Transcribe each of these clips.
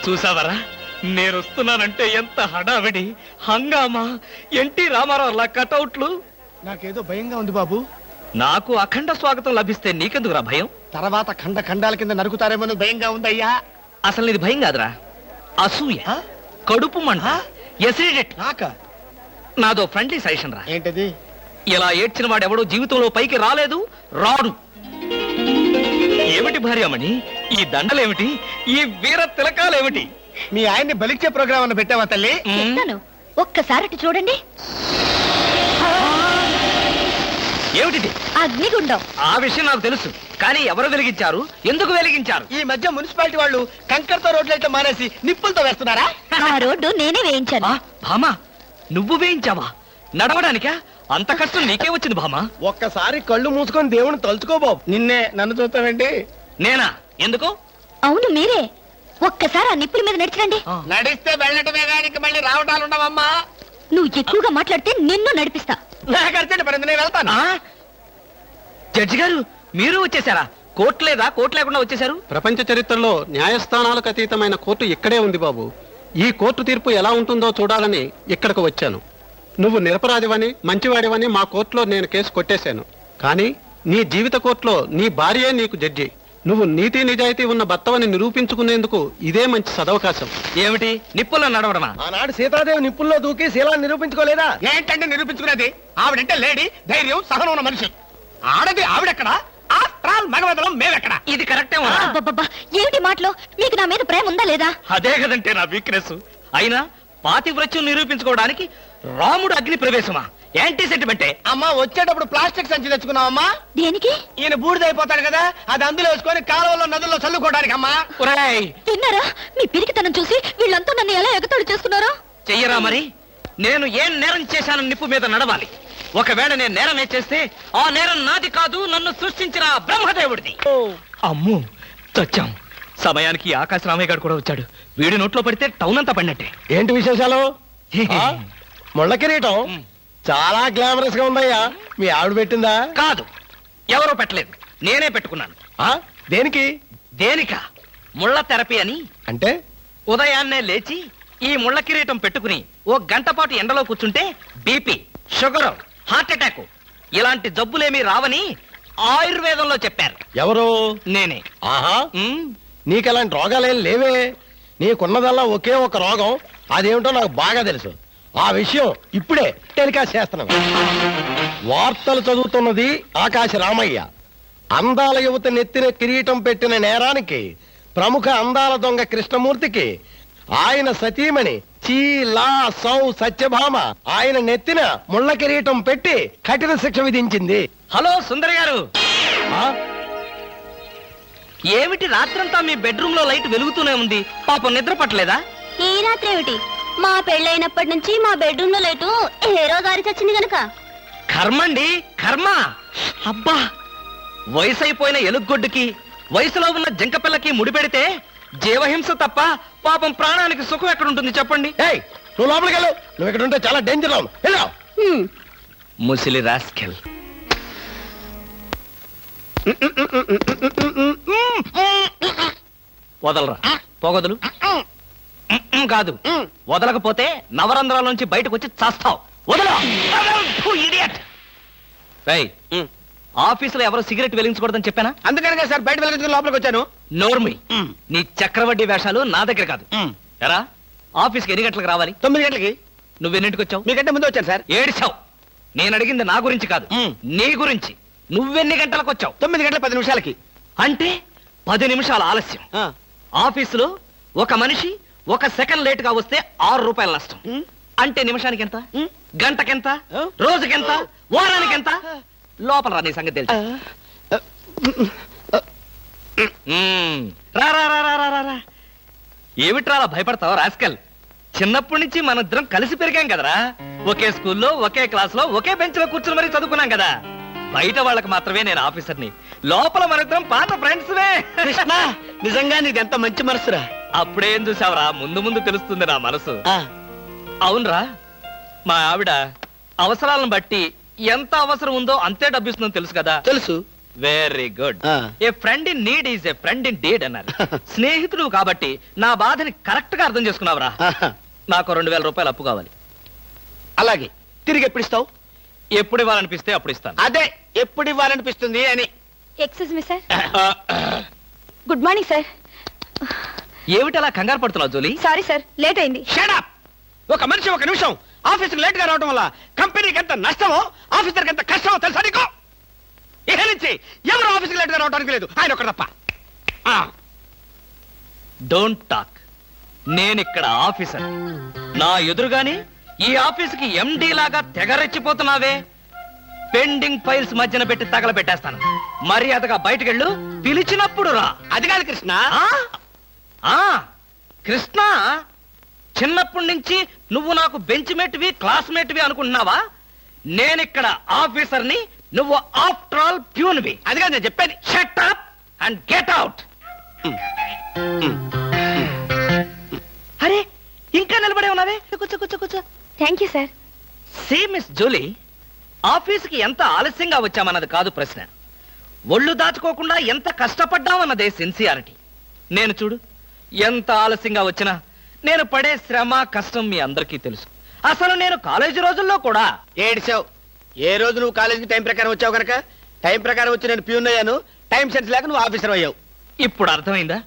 చూసావరా, నేను వస్తున్నానంటే ఎంత హడావిడి, హంగామా, ఎన్టీ రామారావు కటౌట్లు. నాకేదో భయంగా ఉంది బాబు. నాకు అఖండ స్వాగతం లభిస్తే నీకెందుకురా భయం? తర్వాత ఖండ ఖండాల కింద నరుకుతారేమో భయంగా ఉందయ్యా. అసలు ఇది భయం కాదురా, అసూయ, కడుపు మంట, ఎసిడిటీ. నాదో ఫ్రెండ్లీ సజెషన్ రా. ఏంటది? ఇలా ఏడ్చిన వాడెవడో జీవితంలో పైకి రాలేదు, రాడు. ఏమిటి భార్యమణి ఈ దండలేమిటి, ఈ వీర తిలకాలేమిటి? మీ ఆయన్ని బలిచ్చే ప్రోగ్రామ్ అన్న పెట్టావా తల్లి? ఒక్కసారి చూడండి. ఏమిటిది? అగ్నిగుండం. ఆ విషయం నాకు తెలుసు, కానీ ఎవరు వెలిగించారు, ఎందుకు వెలిగించారు? ఈ మధ్య మున్సిపాలిటీ వాళ్ళు కంకరతో రోడ్లైతే మానేసి నిప్పులతో వేస్తున్నారా? ఆ రోడ్డు నేనే వేయించాను. భామా, నువ్వు వేయించావా? నడవడానికా? అంత కష్టం నీకే వచ్చింది భామా? ఒక్కసారి కళ్ళు మూసుకొని దేవుని తలుచుకో బాబు. నిన్నే నన్ను చూస్తావేంటి? నేనా? ఎందుకు? అవును మీరే. ఒక్కసారి ఆ నిప్పుల మీద నడిచిరండి. నడిస్తే వెళ్ళటమే గానికి మళ్ళీ రావటాలు ఉండవమ్మా. నువ్వు ఎక్కువగా మాట్లాడితే నిన్ను నడిపిస్తా. నాకు అర్జెంట్ పడింది, నేను వెళ్తాను. జడ్జి గారు, మీరు వచ్చేసారా? కోర్టు లేదా? కోర్టు లేకుండా వచ్చేసారు? ప్రపంచ చరిత్రలో న్యాయస్థానాలకు అతీతమైన కోర్టు ఇక్కడే ఉంది బాబు. ఈ కోర్టు తీర్పు ఎలా ఉంటుందో చూడాలని ఇక్కడికి వచ్చాను. నువ్వు నిరపరాధివని, మంచివాడివని మా కోర్టులో నేను కేసు కొట్టేశాను. కానీ నీ జీవిత కోర్టులో నీ భార్యే నీకు జడ్జి. నువ్వు నీతి నిజాయితీ ఉన్న భర్తవని నిరూపించుకునేందుకు ఇదే మంచి సదవకాశం. ఏమిటి నిప్పుల్లో నడవడమా? ఆనాడు సీతాదేవి నిప్పుల్లో దూకి శీలాన్ని నిరూపించుకోలేదా? ఏంటంటే నిరూపించుకునేది? ఆవిడంటే లేడీ, ధైర్యం, సహనం ఉన్న మనిషి. ఆడది ఆవిడెక్కడ, ఆఫ్టర్ మగవదలం మేమెక్కడ? ఇది కరెక్టే. ఏమిటి మాటలు? మీకు నా మీద ప్రేమ ఉందా లేదా? అదే కదంటే నా వీక్నెస్. అయినా పాతివ్రత్యం నిరూపించుకోవడానికి రాముడు అగ్ని ప్రవేశమా? యాంటీ సెంటిమెంటే. అమ్మా, వచ్చేటప్పుడు ప్లాస్టిక్ సంచి తెచ్చుకున్నావమ్మా. దేనికి? ఈయన బూడిదైపోతాడు కదా, అది అందులో వేసుకొని కాలువలో నదుల్లో చల్లుకోవడానికి అమ్మా. తిన్నారా? మీ పిరికితనం చూసి వీళ్ళంతా నన్ను ఎలా ఎగతాడు చేస్తున్నారో. చెయ్యరా మరి? నేను ఏం నేరం చేశానని నిప్పు మీద నడవాలి. ఒకవేళ నేను నేరమే చేస్తే ఆ నేరం నాది కాదు, నన్ను సృష్టించిన బ్రహ్మదేవుడిది. అమ్మో, చచ్చాం. సమయానికి ఆకాశ రామయ్య గారు కూడా వచ్చాడు. వీడి నోట్లో పడితే టౌన్ అంతా పడినట్టే. ఏంటి విశేషాలు? ముళ్ళ కిరీటం చాలా గ్లామరస్ గా ఉందయ్యా. మీ ఆవిడ పెట్టిందా? కాదు, ఎవరో పెట్టలేదు, నేనే పెట్టుకున్నాను. దేనికి? దేనికా? ముళ్ళ థెరపీ అని. అంటే ఉదయాన్నే లేచి ఈ ముళ్ళ కిరీటం పెట్టుకుని ఓ గంట పాటు ఎండలో కూర్చుంటే బీపీ, షుగర్, హార్ట్ అటాక్ ఇలాంటి జబ్బులేమీ రావని ఆయుర్వేదంలో చెప్పారు. ఎవరు? నేనే. ఆహా, నీకెలాంటి రోగాలేం లేవే. నీకున్నదల్లా ఒకే ఒక రోగం, అదేమిటో నాకు బాగా తెలుసు. ఆ విషయం ఇప్పుడే టెలికాస్ట్ చేస్తున్నాం. వార్తలు చదువుతున్నది ఆకాశ రామయ్య. అందాల యువత నెత్తిన కిరీటం పెట్టిన నేరానికి ప్రముఖ అందాల దొంగ కృష్ణమూర్తికి ఆయన సతీమణి చీలా సౌ సత్యభామ ఆయన నెత్తిన ముళ్ళ కిరీటం పెట్టి కఠిన శిక్ష విధించింది. హలో సుందరి గారు, ఏమిటి రాత్రంతా మీ బెడ్రూమ్ లో లైట్ వెలుగుతూనే ఉంది? పాపం నిద్ర పట్టలేదా? ఈ రాత్రి ఏమిటి? మా పెళ్ళైనప్పటి నుంచి మా బెడ్రూమ్ లో లేటు ఏ రోజు దారి చచ్చింది గనక. కర్మండి, కర్మ. అబ్బా, వయసు అయిపోయిన ఎలుగొడ్డుకి వయసులో ఉన్న జింక పిల్లకి ముడిపెడితే జీవహింస తప్ప పాపం ప్రాణానికి సుఖం ఎక్కడుంటుంది చెప్పండి? నువ్వు లోపలికి వెళ్ళు. నువ్వు ఇక్కడ ఉంటే చాలా డేంజర్. ముసిలి రాస్కెల్. వదలరా, పోగొదలు. కాదు, వదలకపోతే నవరంధ్రాల నుంచి బయటకు వచ్చి చస్తావు. వదలా. ఆఫీసులో ఎవరో సిగరెట్ వెలిగించకూడదని చెప్పానా? అందుకనే సార్ బయట వెలిగించుకుని లోపలికి వచ్చాను. నోర్మి, నీ చక్రవడ్డీ వేషాలు నా దగ్గర కాదు. ఎరా, ఆఫీస్కి ఎన్ని గంటలకు రావాలి? 9 గంటలకి. నువ్వెన్నింటికి వచ్చావు? మీకంటే ముందు వచ్చాను సార్. ఏడిచావు. నేను అడిగింది నా గురించి కాదు, నీ గురించి. నువ్వెన్ని గంటలకు వచ్చావు? 9 గంటల 10 నిమిషాలకి. అంటే 10 నిమిషాల ఆలస్యం. ఆఫీసులో ఒక మనిషి 1 సెకండ్ లేట్ గా వస్తే 6 రూపాయల నష్టం. అంటే నిమిషానికి ఎంత? గంటకెంత? రోజుకెంత? వారానికి ఎంత? లోపల రా, నీ సంగతి తెలుసు. ఏమిట్రా భయపడతావు రాస్కల్? చిన్నప్పటి నుంచి మనిద్దరం కలిసి పెరిగాం కదరా. ఒకే స్కూల్లో, ఒకే క్లాస్ లో, ఒకే బెంచ్ లో కూర్చుని మరీ చదువుకున్నాం కదా. బయట వాళ్ళకి మాత్రమే నేను ఆఫీసర్ని, లోపల మనిద్దరం పాత ఫ్రెండ్స్. నిజంగా నీది ఎంత మంచి మనసురా. అప్పుడేం చూసావురా, ముందు ముందు తెలుస్తుంది నా మనసు. అవునరా, మా ఆవిడ అవసరాలను బట్టి ఎంత అవసరం ఉందో అంతే డబ్బిస్తుందని తెలుసు కదా. తెలుసు. Very good. ఆ. A friend in need is a friend in deed అన్నారు. స్నేహితుడు కాబట్టి నా బాధని కరెక్ట్ గా అర్థం చేసుకున్నావురా. నాకు 2000 రూపాయలు అప్పు కావాలి. అలాగే తిరిగి ఎప్పుడు ఇస్తావు? ఎప్పుడు ఇవ్వాలనిపిస్తే అప్పుడు ఇస్తాను. అదే ఎప్పుడు ఇవ్వాలనిపిస్తుంది అని. Excuse me sir. Good morning sir. ఏమిటి అలా కంగారు పడుతున్నావు జోలీ? సారీ సార్, లేట్ అయింది. షడప్! ఒక మనిషి ఒక నిమిషం ఆఫీసుకు లేట్ గా రావడం వల్ల కంపెనీకి ఎంత నష్టమో ఆఫీసర్కి ఎంత కష్టమో తెలుసా నీకు? ఇక నుంచి ఎవరు ఆఫీసుకు లేట్ గా రావడానికి లేదు, ఆయన ఒకటి తప్ప. Don't talk. నేనిక్కడ ఆఫీసర్. నా ఎదురుగానే ఈ ఆఫీసుకి ఎండి లాగా తెగరెచ్చిపోతున్నావే. పెండింగ్ ఫైల్స్ మధ్యన పెట్టి తగలబెట్టేస్తాను. మర్యాదగా బయటకెళ్ళు, పిలిచినప్పుడు రా. అది కాదు కృష్ణ. కృష్ణ, చిన్నప్పటి నుంచి నువ్వు నాకు బెంచ్ మేట్వి క్లాస్మేట్వి అనుకుంటున్నావా? నేనిక్కడ ఆఫీసర్ని, నువ్వు ఆఫ్టర్ ఆల్ ప్యూన్వి. అది కాదు నేను చెప్పేది. Shut up and get out. అరే, ఇంకా నిలబడే ఉన్నావే? కూర్చో కూర్చో కూర్చో. Thank you sir. See miss Julie, ఆఫీస్కి ఎంత ఆలస్యంగా వచ్చామన్నది కాదు ప్రశ్న. ఒళ్ళు దాచుకోకుండా ఎంత కష్టపడ్డామన్నదే సిన్సియారిటీ. నేను చూడు, ఎంత ఆలస్యంగా వచ్చినా నేను పడే శ్రమ కష్టం మీ అందరికీ తెలుసు. అసలు నేను కాలేజీ రోజుల్లో కూడా ఏడిచావు. ఏ రోజు నువ్వు కాలేజీకి టైం ప్రకారం వచ్చావు కనుక టైం ప్రకారం వచ్చి నేను ప్యూన్ అయ్యాను. టైం సెన్స్ లేక నువ్వు ఆఫీసర్ అయ్యావు. ఇప్పుడు అర్థమైందా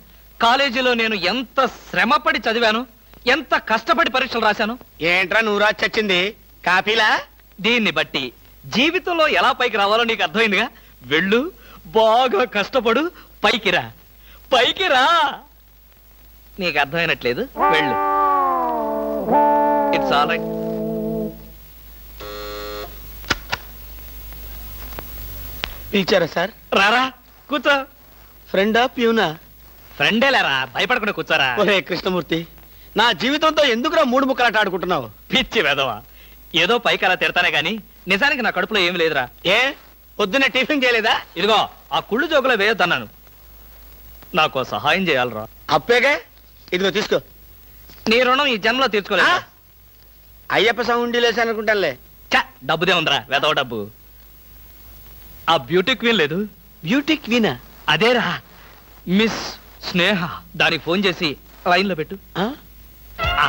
కాలేజీలో నేను ఎంత శ్రమపడి చదివాను, ఎంత కష్టపడి పరీక్షలు రాశాను? ఏంట్రా నువ్వు రాసి చచ్చింది కాపీలా? దీన్ని బట్టి జీవితంలో ఎలా పైకి రావాలో నీకు అర్థమైందిగా. వెళ్ళు, బాగా కష్టపడు, పైకి రా. పైకి రా. నీకు అర్థమైనట్లేదు, వెళ్ళు. It's all right. పిలిచారా సార్? రారా, కూర్చో. ఫ్రెండా ప్యూనా? ఫ్రెండేలేరా, భయపడకుండా కూర్చోరా. ఒరే కృష్ణమూర్తి, నా జీవితంతో ఎందుకురా మూడు ముక్కలాట ఆడుకుంటున్నావు? పిచ్చి వెదవా, ఏదో పైకి అలా తిడతానే గాని నిజానికి నా కడుపులో ఏమి లేదురా. ఏ పొద్దున్నే టిఫిన్ చేయలేదా? ఇదిగో ఆ కుళ్ళు జోకులో వేయొద్దన్నాను. నాకు సహాయం చేయాలరా. అప్పేగా, ఇదిగో తీసుకో. నీ రుణం ఈ జన్మలో తీర్చుకోలేదు. అయ్యప్ప సౌండి లేసానుకుంటానులే. డబ్బుదే ఉందిరా, వెదవ డబ్బు. ఆ బ్యూటీ క్వీన్ లేదు, బ్యూటీ క్వీనా? అదేరా మిస్ స్నేహ. దానికి ఫోన్ చేసి లైన్ లో పెట్టు. ఆ, ఆ.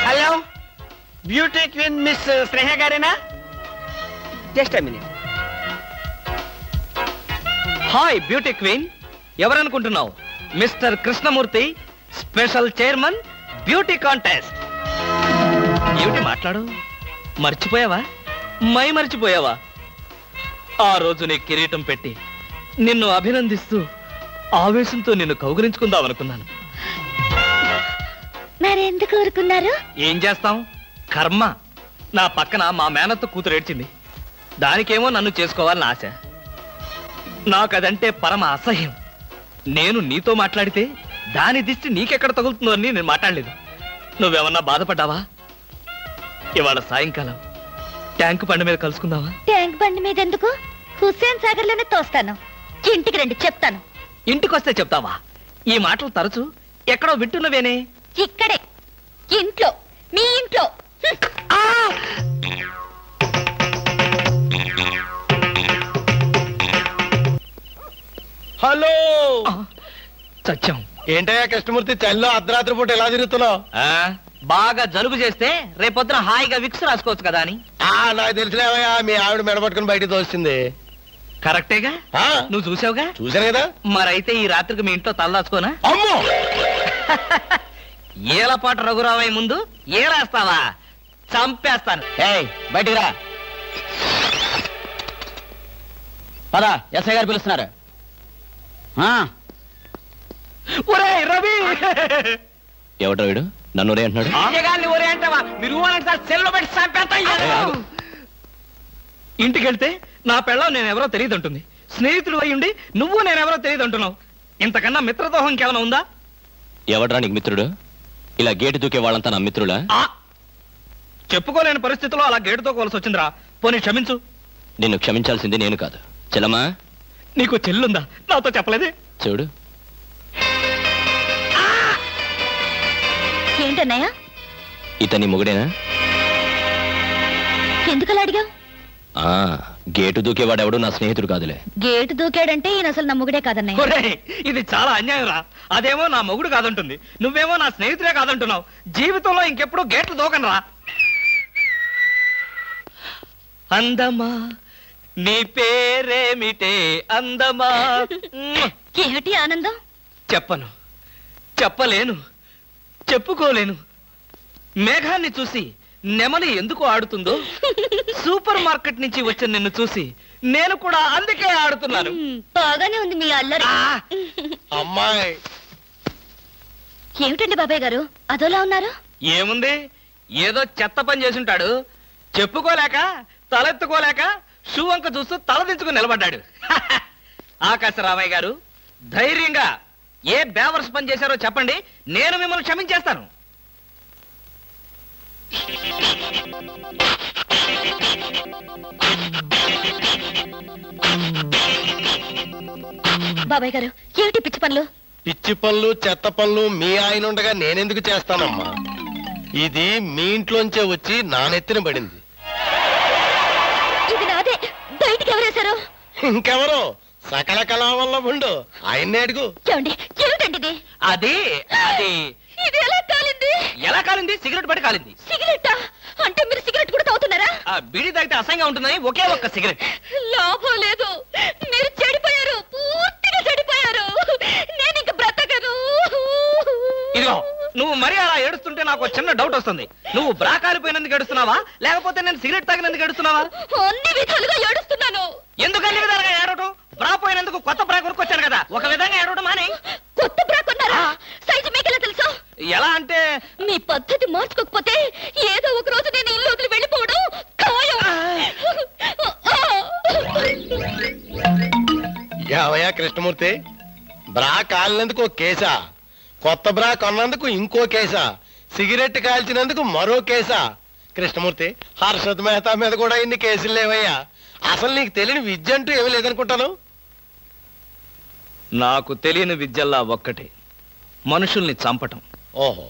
Hello, beauty queen miss Sneha గారేనా? Just a minute. Hi beauty queen, ఎవరనుకుంటున్నావు? Mister Krishnamurthy, special chairman, beauty contest. ఏమిటి మాట్లాడు? మర్చిపోయావా? మర్చిపోయావా? ఆ రోజు నీ కిరీటం పెట్టి నిన్ను అభినందిస్తూ ఆవేశంతో నిన్ను కౌగిలించుకుందామనుకున్నాను. మరెందుకు ఊరుకున్నారు? ఏం చేస్తాం, కర్మ. నా పక్కన మా మేనత్త కూతురు ఏడ్చింది. దానికేమో నన్ను చేసుకోవాలని ఆశ. నాకదంటే పరమ అసహ్యం. నేను నీతో మాట్లాడితే దాని దిష్టి నీకెక్కడ తగులుతుందో అని నేను మాట్లాడలేదు. నువ్వేమన్నా బాధపడ్డావా? ఇవాళ సాయంకాలం ట్యాంకు బండి మీద కలుసుకుందావా? ట్యాంక్ బండి మీద ఎందుకు? హుస్సేన్ సాగర్ లోనే తోస్తాను. ఇంటికి రండి, చెప్తాను. ఇంటికొస్తే చెప్తావా? ఈ మాటలు తరచు ఎక్కడో వింటున్నవేనే. ఇక్కడే, ఇంట్లో, మీ ఇంట్లో. హలో, సత్యం. ఏంటయ్యా కృష్ణమూర్తి, చల్లో అర్ధరాత్రి పూట ఎలా తిరుగుతున్నావు? బాగా జలుబు చేస్తే రేపొద్దున హాయిగా విక్స్ రాసుకోవచ్చు కదా అని. నాకు తెలిసినవయ్యా, మీ ఆవిడ మెడపట్టుకుని బయటికి తోస్తుంది. కరెక్టేగా, ఆ, నువ్వు చూసావుగా. చూశాను కదా. మరైతే ఈ రాత్రికి మీ ఇంట్లో తలదాచుకోనా? అమ్మో, ఏలపాటు రఘురామయ్య ముందు ఏలేస్తావా? చంపేస్తాను. బయటికి రా. పద, ఎస్ఐ గారు పిలుస్తున్నారు. ఒరేయ్ రవి, ఎవడో వీడు నన్ను ఒరే అంటున్నాడు. ఆగగాన్ని ఒరే అంటావా? మీరు సెల్లో పెట్టి చంపేస్తా. ఇంటికి వెళ్తే నా పెళ్ళం నేనెవరో తెలియదు అంటుంది. స్నేహితుడు అయి ఉండి నువ్వు నేనెవరో తెలియదు అంటున్నావు. ఇంతకన్నా మిత్రదోహం ఇంకేమైనా ఉందా? ఎవడ్రా నీకు మిత్రుడు? ఇలా గేటు దూకే వాళ్ళంతా నా మిత్రులా? చెప్పుకోలేని పరిస్థితిలో అలా గేటుతో కోల్సి వచ్చిందిరా. పోనీ క్షమించు. నిన్ను క్షమించాల్సింది నేను కాదు. చెల్లమ్మా, నీకు చెల్లుందా? నాతో చెప్పలేదే. చూడు, ఏంటన్నయ్య? ఇతని మొగుడేనా? ఎందుకలా అడిగావు? ఆ గేటు దూకేవాడెవడు నా స్నేహితుడు కాదులే. గేటు దూకాడంటే ఈయన అసలు నా మొగుడే కాదన్నయ్య. ఒరేయ్, ఇది చాలా అన్యాయం రా. అదేమో నా మొగుడు కాదంటుంది, నువ్వేమో నా స్నేహితుడే కాదంటున్నావు. జీవితంలో ఇంకెప్పుడు గేట్లు దూకనరా. అందమా నీ పేరేమిటే అందమా? ఏమిటి ఆనందం? చెప్పను, చెప్పలేను, చెప్పుకోలేను. మేఘాన్ని చూసి నెమలి ఎందుకు ఆడుతుందో, సూపర్ మార్కెట్ నుంచి వచ్చిన నిన్ను చూసి నేను కూడా అందుకే ఆడుతున్నాను. బాగానే ఉంది మీ అల్లరి. అమ్మాయి ఏమిటండి బాబాయ్ గారు అదోలా ఉన్నారు? ఏముంది, ఏదో చెత్త పని చేసుంటాడు. చెప్పుకోలేక తలెత్తుకోలేక షూ వంక చూస్తూ తలదించుకుని నిలబడ్డాడు. ఆకాశరామయ్య గారు, ధైర్యంగా ఏ బేవర్స్ పని చేశారో చెప్పండి, నేను మిమ్మల్ని క్షమించేస్తాను. బాబాయ్ గారు ఏమిటి పిచ్చి పనులు? పిచ్చి పనులు చెత్త పనులు మీ ఆయన ఉండగా నేనెందుకు చేస్తానమ్మా? ఇది మీ ఇంట్లోంచే వచ్చి నా నెత్తిన పడింది. ఇది నాదే, బయటికి ఎవరేశారు? ఇంకెవరో సకల కళావల్లభుండు ఆయన్నే అడుగు. ఏమండి ఏమిటండి ఇది? అది అది ఇది ఎలా కాలింది? ఎలా కాలింది? సిగరెట్ పడి కాలింది. సిగరెట్టా? అంటే మీరు సిగరెట్ కూడా తాగుతున్నారా? ఆ బీడీ తాగితే అసహ్యంగా ఉంటుందని ఒకే ఒక్క సిగరెట్. లాభం లేదు, మీరు చెడిపోయారు, పూర్తిగా చెడిపోయారు. నేను ఇంక బ్రతకను. ఇదిగో, నువ్వు మరీ అలా ఏడుస్తుంటే నాకు ఒక చిన్న డౌట్ వస్తుంది. నువ్వు బ్రా కాలిపోయినందుకు ఏడుస్తున్నావా, లేకపోతే నేను సిగరెట్ తాగినందుకు ఏడుస్తున్నావా? అన్ని విధాలుగా ఏడుస్తున్నాను. ఎందుకు అన్ని విధాలుగా ఏడవటం? బ్రా పోయినందుకు కొత్త బ్రా కొనుక్కొచ్చాను కదా, ఒక విధంగా ఏడవడం మాని. కొత్త బ్రా కొన్నారా? సైజు మీకెలా తెలుసు? ఎలా అంటే మీ పద్ధతి మార్చుకోకపోతే ఏదో ఒక రోజు నేను ఇల్లు వదిలి వెళ్ళిపోవడం ఖాయం. యావయ్యా కృష్ణమూర్తి, బ్రా కాలినందుకు ఒక కేసా, కొత్త బ్రా కొన్నందుకు ఇంకో కేసా, సిగరెట్ కాల్చినందుకు మరో కేసా? కృష్ణమూర్తి, హర్షద్ మెహతా మీద కూడా ఇన్ని కేసులు లేవయ్యా. అసలు నీకు తెలియని విద్య అంటూ ఏమీ లేదనుకుంటాను. నాకు తెలియని విద్యల్లా ఒక్కటే, మనుషుల్ని చంపటం. ఓహో.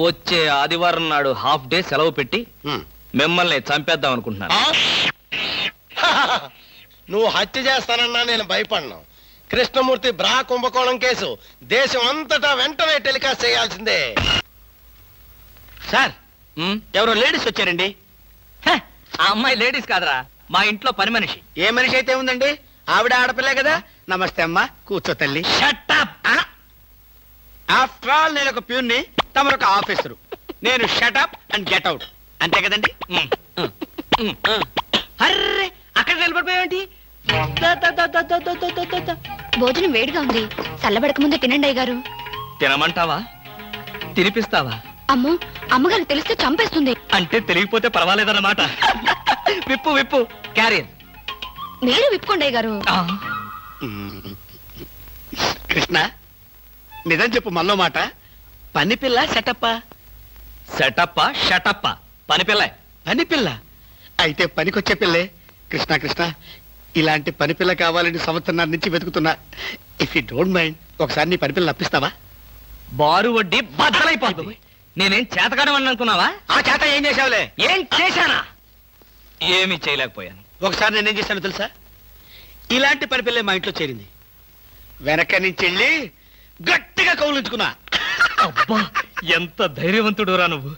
వచ్చే ఆదివారం నాడు హాఫ్ డే సెలవు పెట్టి ఉమ్. మిమ్మల్ని చంపేద్దాం అనుకుంటున్నాను. ఆ? నువ్వు హత్య చేస్తానన్నా నేను భయపడను. కృష్ణమూర్తి బ్రా కుంభకోణం కేసు దేశం అంతటా వెంటనే టెలికాస్ట్ చేయాల్సిందే. సార్, ఎవరో లేడీస్ వచ్చారండి. హ, ఆ అమ్మాయి లేడీస్ కాదురా, మా ఇంట్లో పని మనిషి. ఏ మనిషి అయితే ఉందండి, ఆవిడ ఆడపిల్లే కదా. నమస్తే అమ్మా, కూర్చో తల్లి. Shut up! ఆఫ్టర్ ఆల్ నేను ఒక ప్యూన్ని, తమరు ఒక ఆఫీసరు. నేను షటప్ అండ్ గెట్ అవుట్, అంతే కదండి. అర్రే, అక్కడ నిలబడిపోయావేంటి? భోజనం వేడిగా ఉంది, చల్లబడక ముందే తినండి అయ్య గారు. తినమంటావా? తినిపిస్తావా? అమ్మో, అమ్మగారికి తెలిస్తే చంపేస్తుంది. అంటే తెలియకపోతే పర్వాలేదన్నమాట. విప్పు విప్పు, క్యారియర్. మీరు విప్పుకోండి అయ్య గారు. కృష్ణ, నిజం చెప్పు, మనలో మాట. పని పిల్ల సెటప్పా? సెటప్పా షటప్పా? పని పిల్ల. పని పిల్ల అయితే పనికొచ్చే పిల్లే. కృష్ణ కృష్ణ, ఇలాంటి పని పిల్ల కావాలని సంవత్సరం నుంచి వెతుకుతున్నా. ఇఫ్ యూ డోంట్ మైండ్, ఒకసారి నీ పని పిల్ల అప్పిస్తావా? బారు వడ్డీ బద్దలైపోతుంది. నేనేం చేతకాడమని అనుకున్నావా? ఆ చేత ఏం చేసావులే? ఏం చేశానా? ఏమీ చేయలేకపోయాను. ఒకసారి నేనేం చేశాను తెలుసా? ఇలాంటి పని పిల్లే మా ఇంట్లో చేరింది. వెనక నుంచి వెళ్ళి గట్టిగా కౌలించుకున్నా. అబ్బా, ఎంత ధైర్యవంతుడు రా నువ్వు.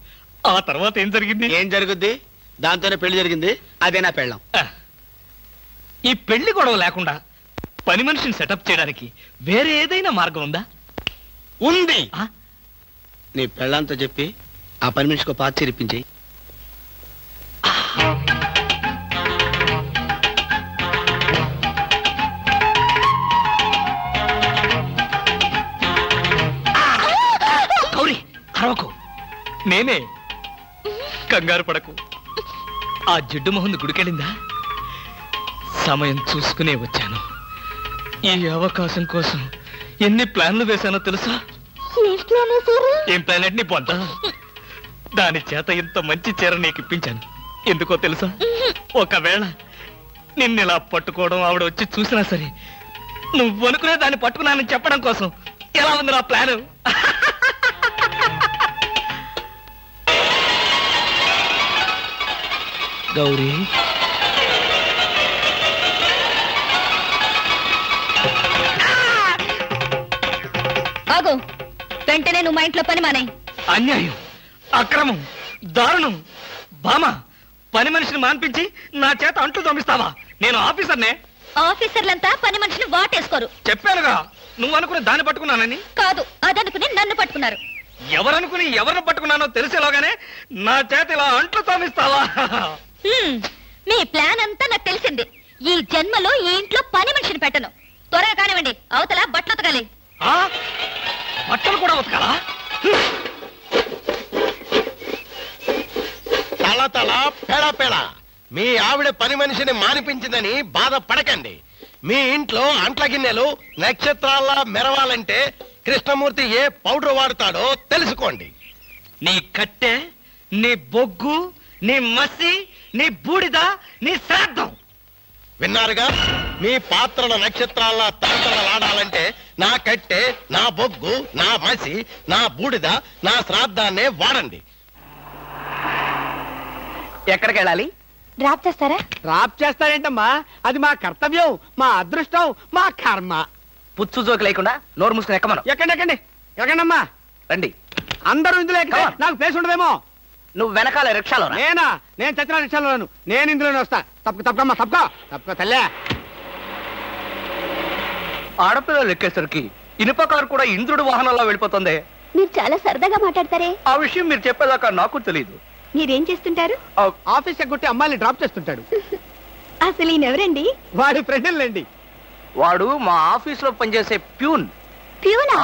ఆ తర్వాత ఏం జరిగింది? ఏం జరుగుద్ది? దాంతోనే పెళ్లి జరిగింది. అదే నా పెళ్ళం. ఈ పెళ్లి గొడవ లేకుండా పని మనిషిని సెటప్ చేయడానికి వేరే ఏదైనా మార్గం ఉందా? ఉంది. ఆ? నీ పెళ్ళంతో చెప్పి ఆ పని మనిషికి పాత చిరిపించి. గౌరీ, అరవకు. నేనే. కంగారు పడకు. ఆ జిడ్డు మొహంది గుడికెళ్ళిందా? సమయం చూసుకునే వచ్చాను. ఈ అవకాశం కోసం ఎన్ని ప్లాన్లు వేశానో తెలుసా? ఏం ప్లాన్ అంటే నీ పొంద. దాని చేత ఇంత మంచి చీర నీకు ఇప్పించాను. ఎందుకో తెలుసా? ఒకవేళ నిన్నిలా పట్టుకోవడం ఆవిడ వచ్చి చూసినా సరే, నువ్వు అనుకునే దాన్ని పట్టుకున్నానని చెప్పడం కోసం. ఎలా ఉంది నా ప్లాను? గౌరీ ఆగు, వెంటనే నువ్వు మా ఇంట్లో పని మానే. అన్యాయం, అక్రమం, దారుణం. బామ, పని మనిషిని మాన్పించి నా చేత అంట్లు తోమిస్తావా? నేను ఆఫీసర్నే. ఆఫీసర్లంతా పని మనిషిని వాటేసుకోరు. చెప్పానుగా, నువ్వు అనుకుని దాన్ని పట్టుకున్నానని. కాదు, అదనుకుని నన్ను పట్టుకున్నారు. ఎవరనుకుని ఎవరిని పట్టుకున్నానో తెలిసేలోగానే నా చేత ఇలా అంట్లు తోమిస్తావా? మీ ప్లాన్ అంతా నాకు తెలిసింది. ఈ జన్మలో ఈ ఇంట్లో పని మనిషిని పెట్టను. త్వరగా కానివ్వండి, అవతల బట్టలు ఉతకాలి. ఆ? బట్టలు కూడా ఉతకాలా? తల తల పెడ పెడ మీ ఆవిడ పని మనిషిని మానిపించిందని బాధపడకండి. మీ ఇంట్లో అంట్ల గిన్నెలు నక్షత్రాల్లా మెరవాలంటే కృష్ణమూర్తి ఏ పౌడర్ వాడతాడో తెలుసుకోండి. నీ కట్టె, నీ బొగ్గు, నీ మసి, నీ బూడిద, నీ శ్రాద్ధం. విన్నారుగా, మీ పాత్రల నక్షత్రాల్లా తలతలలాడాలంటే నా కట్టె, నా బొగ్గు, నా మసి, నా బూడిద, నా శ్రాద్ధాన్నే వాడండి. ఎక్కడికి వెళ్ళాలి? డ్రాప్ చేస్తారా? డ్రాప్ చేస్తారేంటమ్మా? అది మా కర్తవ్యం, మా అదృష్టం, మా కర్మ. పుచ్చు జోకి లేకుండా నోరు మూసుకుని ఎక్కమను. ఎక్కండి ఎక్కండమ్మా. రండి. అందరూ ఇందులో ఎక్కితే Come on. నాకు ప్లేస్ ఉండదేమో. నువ్వు వెనకాల రిక్షాలో రా. నేను చచ్చిన రిక్షాలోను. నేను ఇందులోనే వస్తా. తప్పుకో తల్లే. ఆడపిల్లలు ఎక్కేసరికి ఇనుప కారు కూడా ఇంద్రుడు వాహనంలో వెళ్ళిపోతుంది. మీరు చాలా సరదాగా మాట్లాడతారే. ఆ విషయం మీరు చెప్పేదాకా నాకు తెలియదు. మీరేం చేస్తుంటారు? ఆఫీస్ ఎగ్గొట్టి అమ్మాయిని డ్రాప్ చేస్తుంటాడు. అసలు ఈయనెవరండి? వాడి ఫ్రెండ్లండి. వాడు మా ఆఫీస్ లో పనిచేసే ప్యూన్. ప్యూనా?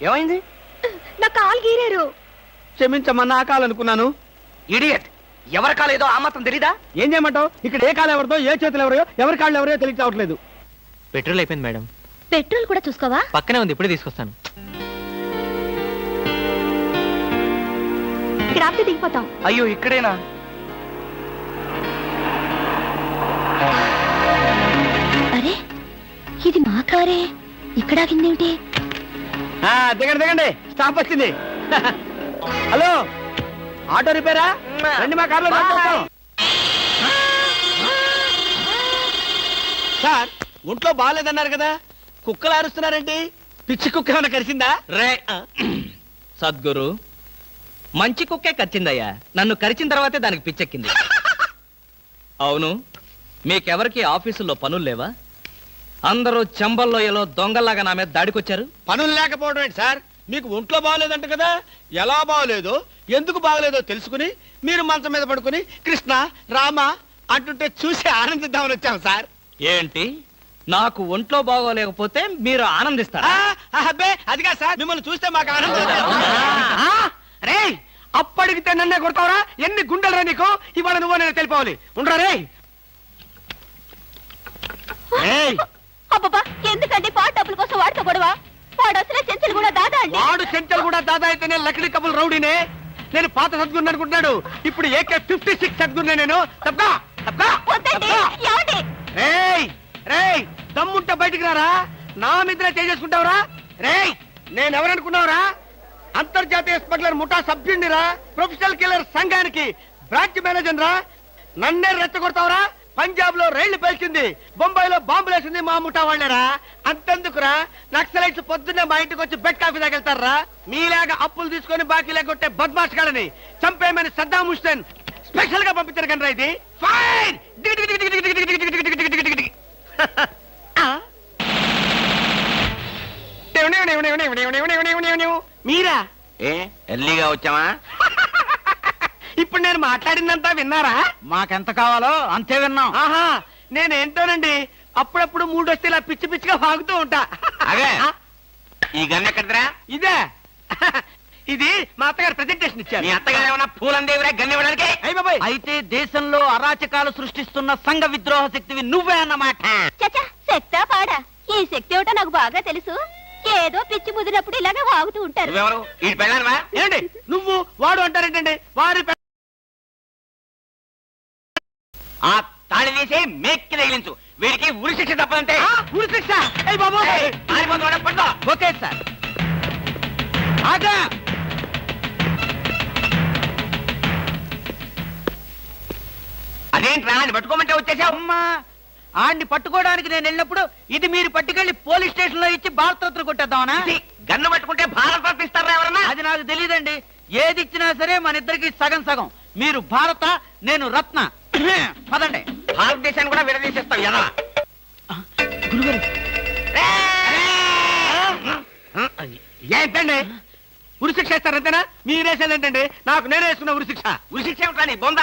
ఏమైంది? నా కాలు గీరారు. క్షమించమ్మా, నా కాలనుకున్నాను. ఇడియట్, ఎవరి కాలేదో ఆ మాత్రం తెలీదా? ఏం చేయమంటావు? ఇక్కడ ఏ కాలు ఎవరిదో, ఏ చేతులు ఎవరో, ఎవరి కాళ్ళు ఎవరో తెలియక రావట్లేదు. పెట్రోల్ అయిపోయింది మేడం. పెట్రోల్ కూడా చూసుకోవా? పక్కనే ఉంది, ఇప్పుడే తీసుకొస్తాను. ఇక్కడ ఆపితే దిగిపోతాం. అయ్యో, ఇక్కడేనా? అరే, ఇది మా కారే. ఇక్కడ ఆగిందేమిటి? దిగండి, స్టాప్ వచ్చింది. హలో, ఆటో రిపేరా? రండి, మా కార్లో డ్రాప్ చేస్తాం. సార్, ఒంట్లో బాగాలేదన్నారు కదా, కుక్కలు అరుస్తున్నారేంటి? పిచ్చి కుక్క ఏమైనా కరిచిందా? రే సద్గురు, మంచి కుక్కే కరిచిందయ్యా. నన్ను కరిచిన తర్వాతే దానికి పిచ్చెక్కింది. అవును, మీకెవరికి ఆఫీసుల్లో పనులు లేవా? అందరూ చెంబల్లోయలో దొంగల్లాగా నా మీద దాడికొచ్చారు. పనులు లేకపోవడం ఏంటి సార్? మీకు ఒంట్లో బాగలేదంట కదా, ఎలా బాగలేదో, ఎందుకు బాగలేదో తెలుసుకుని మీరు మంచం మీద పడుకుని కృష్ణ రామ అంటుంటే చూసి ఆనందిద్దామని వచ్చాం సార్. ఏంటి, నాకు ఒంట్లో బాగోలేకపోతే మీరు ఆనందిస్తారా? అబ్బే, అదిగా సార్, మిమ్మల్ని చూస్తే మాకు ఆనందం. రే, అప్పడిగితే నన్నే కొడతావరా? ఎన్ని గుండెలరా నీకు? ఇవాళ నువ్వు నేను తెలిపోవాలి. ఉండరా రే. అబ్బబ్బా, ఎందుకండి పాట డబ్బుల కోసం వాడుతూ గొడవ? వాడు అసలే చెంచలు కూడా దాదా అండి. వాడు చెంచలు కూడా దాదా అయితేనే లక్డీ కబుల్ రౌడీనే. నేను పాత సద్గురు అనుకుంటున్నాడు, ఇప్పుడు AK-56 సద్గురునే నేను. వద్దండి, ఏమండి? రేయ్, దమ్ముంటే బయటికి రారా. నా మీద చేసుకుంటావురా? రేయ్, నేనెవరనుకున్నావురా? అంతర్జాతీయ స్మగ్లర్ ముఠా సభ్యుడిరా, ప్రొఫెషనల్ కిల్లర్ సంఘానికి బ్రాంచ్ మేనేజర్ రా. నన్నే రెచ్చగొడతావురా? పంజాబ్ లో రైళ్లు పేల్చింది, బొంబాయిలో బాంబులు వేసింది మా ముఠా వాళ్ళరా. అంతెందుకురా, నక్సలైట్స్ పొద్దున్నే మా ఇంటికి వచ్చి బెడ్ కాఫీ తాగెళ్తారా? మీలాగా అప్పులు తీసుకొని బాకీ లేకొట్టే బద్మాష్ గాలని చంపేయమని సద్దాం హుస్సేన్ స్పెషల్ గా పంపించారు కనరా. ఇది ఫైన్. మీరా? ఎర్లీగా వచ్చావా? ఇప్పుడు నేను మాట్లాడిందంతా విన్నారా? మాకెంత కావాలో అంతే విన్నాం. ఆహా, నేనేంటోనండి, అప్పుడప్పుడు మూడు వస్తే ఇలా పిచ్చి పిచ్చిగా వాగుతూ ఉంటా. ఈ గన్ ఎక్కడరా? ఇదే, ఇది మా అత్తగారు ప్రెజెంటేషన్ ఇచ్చారు. మీ అత్తగారు ఏమన్నా పూలందేవిరా గన్ ఇవ్వడానికి? అయ్య బాబాయ్, అయితే దేశంలో అరాచకాలు సృష్టిస్తున్న సంఘ విద్రోహ శక్తివి నువ్వే అన్నమాట. చచ్చా, శక్తా పాడా? ఈ శక్తి ఏమిటో నాకు బాగా తెలుసు. ఏదో పిచ్చి ముదిరినప్పుడు ఇలాగే వాగుతూ ఉంటారు. నువ్వెవరు? ఈ పెళ్ళానువా? ఏంటి నువ్వు వాడు అంటారేంటండి? వారి ఆ తాళి తీసి మేక్కి తగిలించు. వీడికి ఉరి శిక్ష తప్పదంటే. ఉరి శిక్ష? అయ్య బాబోయ్, ఓకే సార్. ఆగా. అదేంట్రా అని పట్టుకోమంటే వచ్చేసావు. అమ్మా ఆడిని పట్టుకోవడానికి నేను వెళ్ళినప్పుడు ఇది మీరు పట్టుకెళ్లి పోలీస్ స్టేషన్ లో ఇచ్చి భారతరత్న కొట్టేద్దామనా? గన్ను పట్టుకుంటే భారత రత్న ఇస్తారా ఎవరన్నా? అది నాకు తెలియదండి. ఏది ఇచ్చినా సరే మన ఇద్దరికి సగం సగం. మీరు భారత, నేను రత్న. పదండి. భారతదేశాన్ని కూడా విడదీసేస్తావు ఎలా? గురుగారు ఏంటండి ఉరిశిక్ష ఇస్తారంతేనా? మీరేసేది ఏంటండి? నాకు నేనే వేసుకున్న ఉరిశిక్ష. ఉరిశిక్ష ఏమిటా నీ బొంద?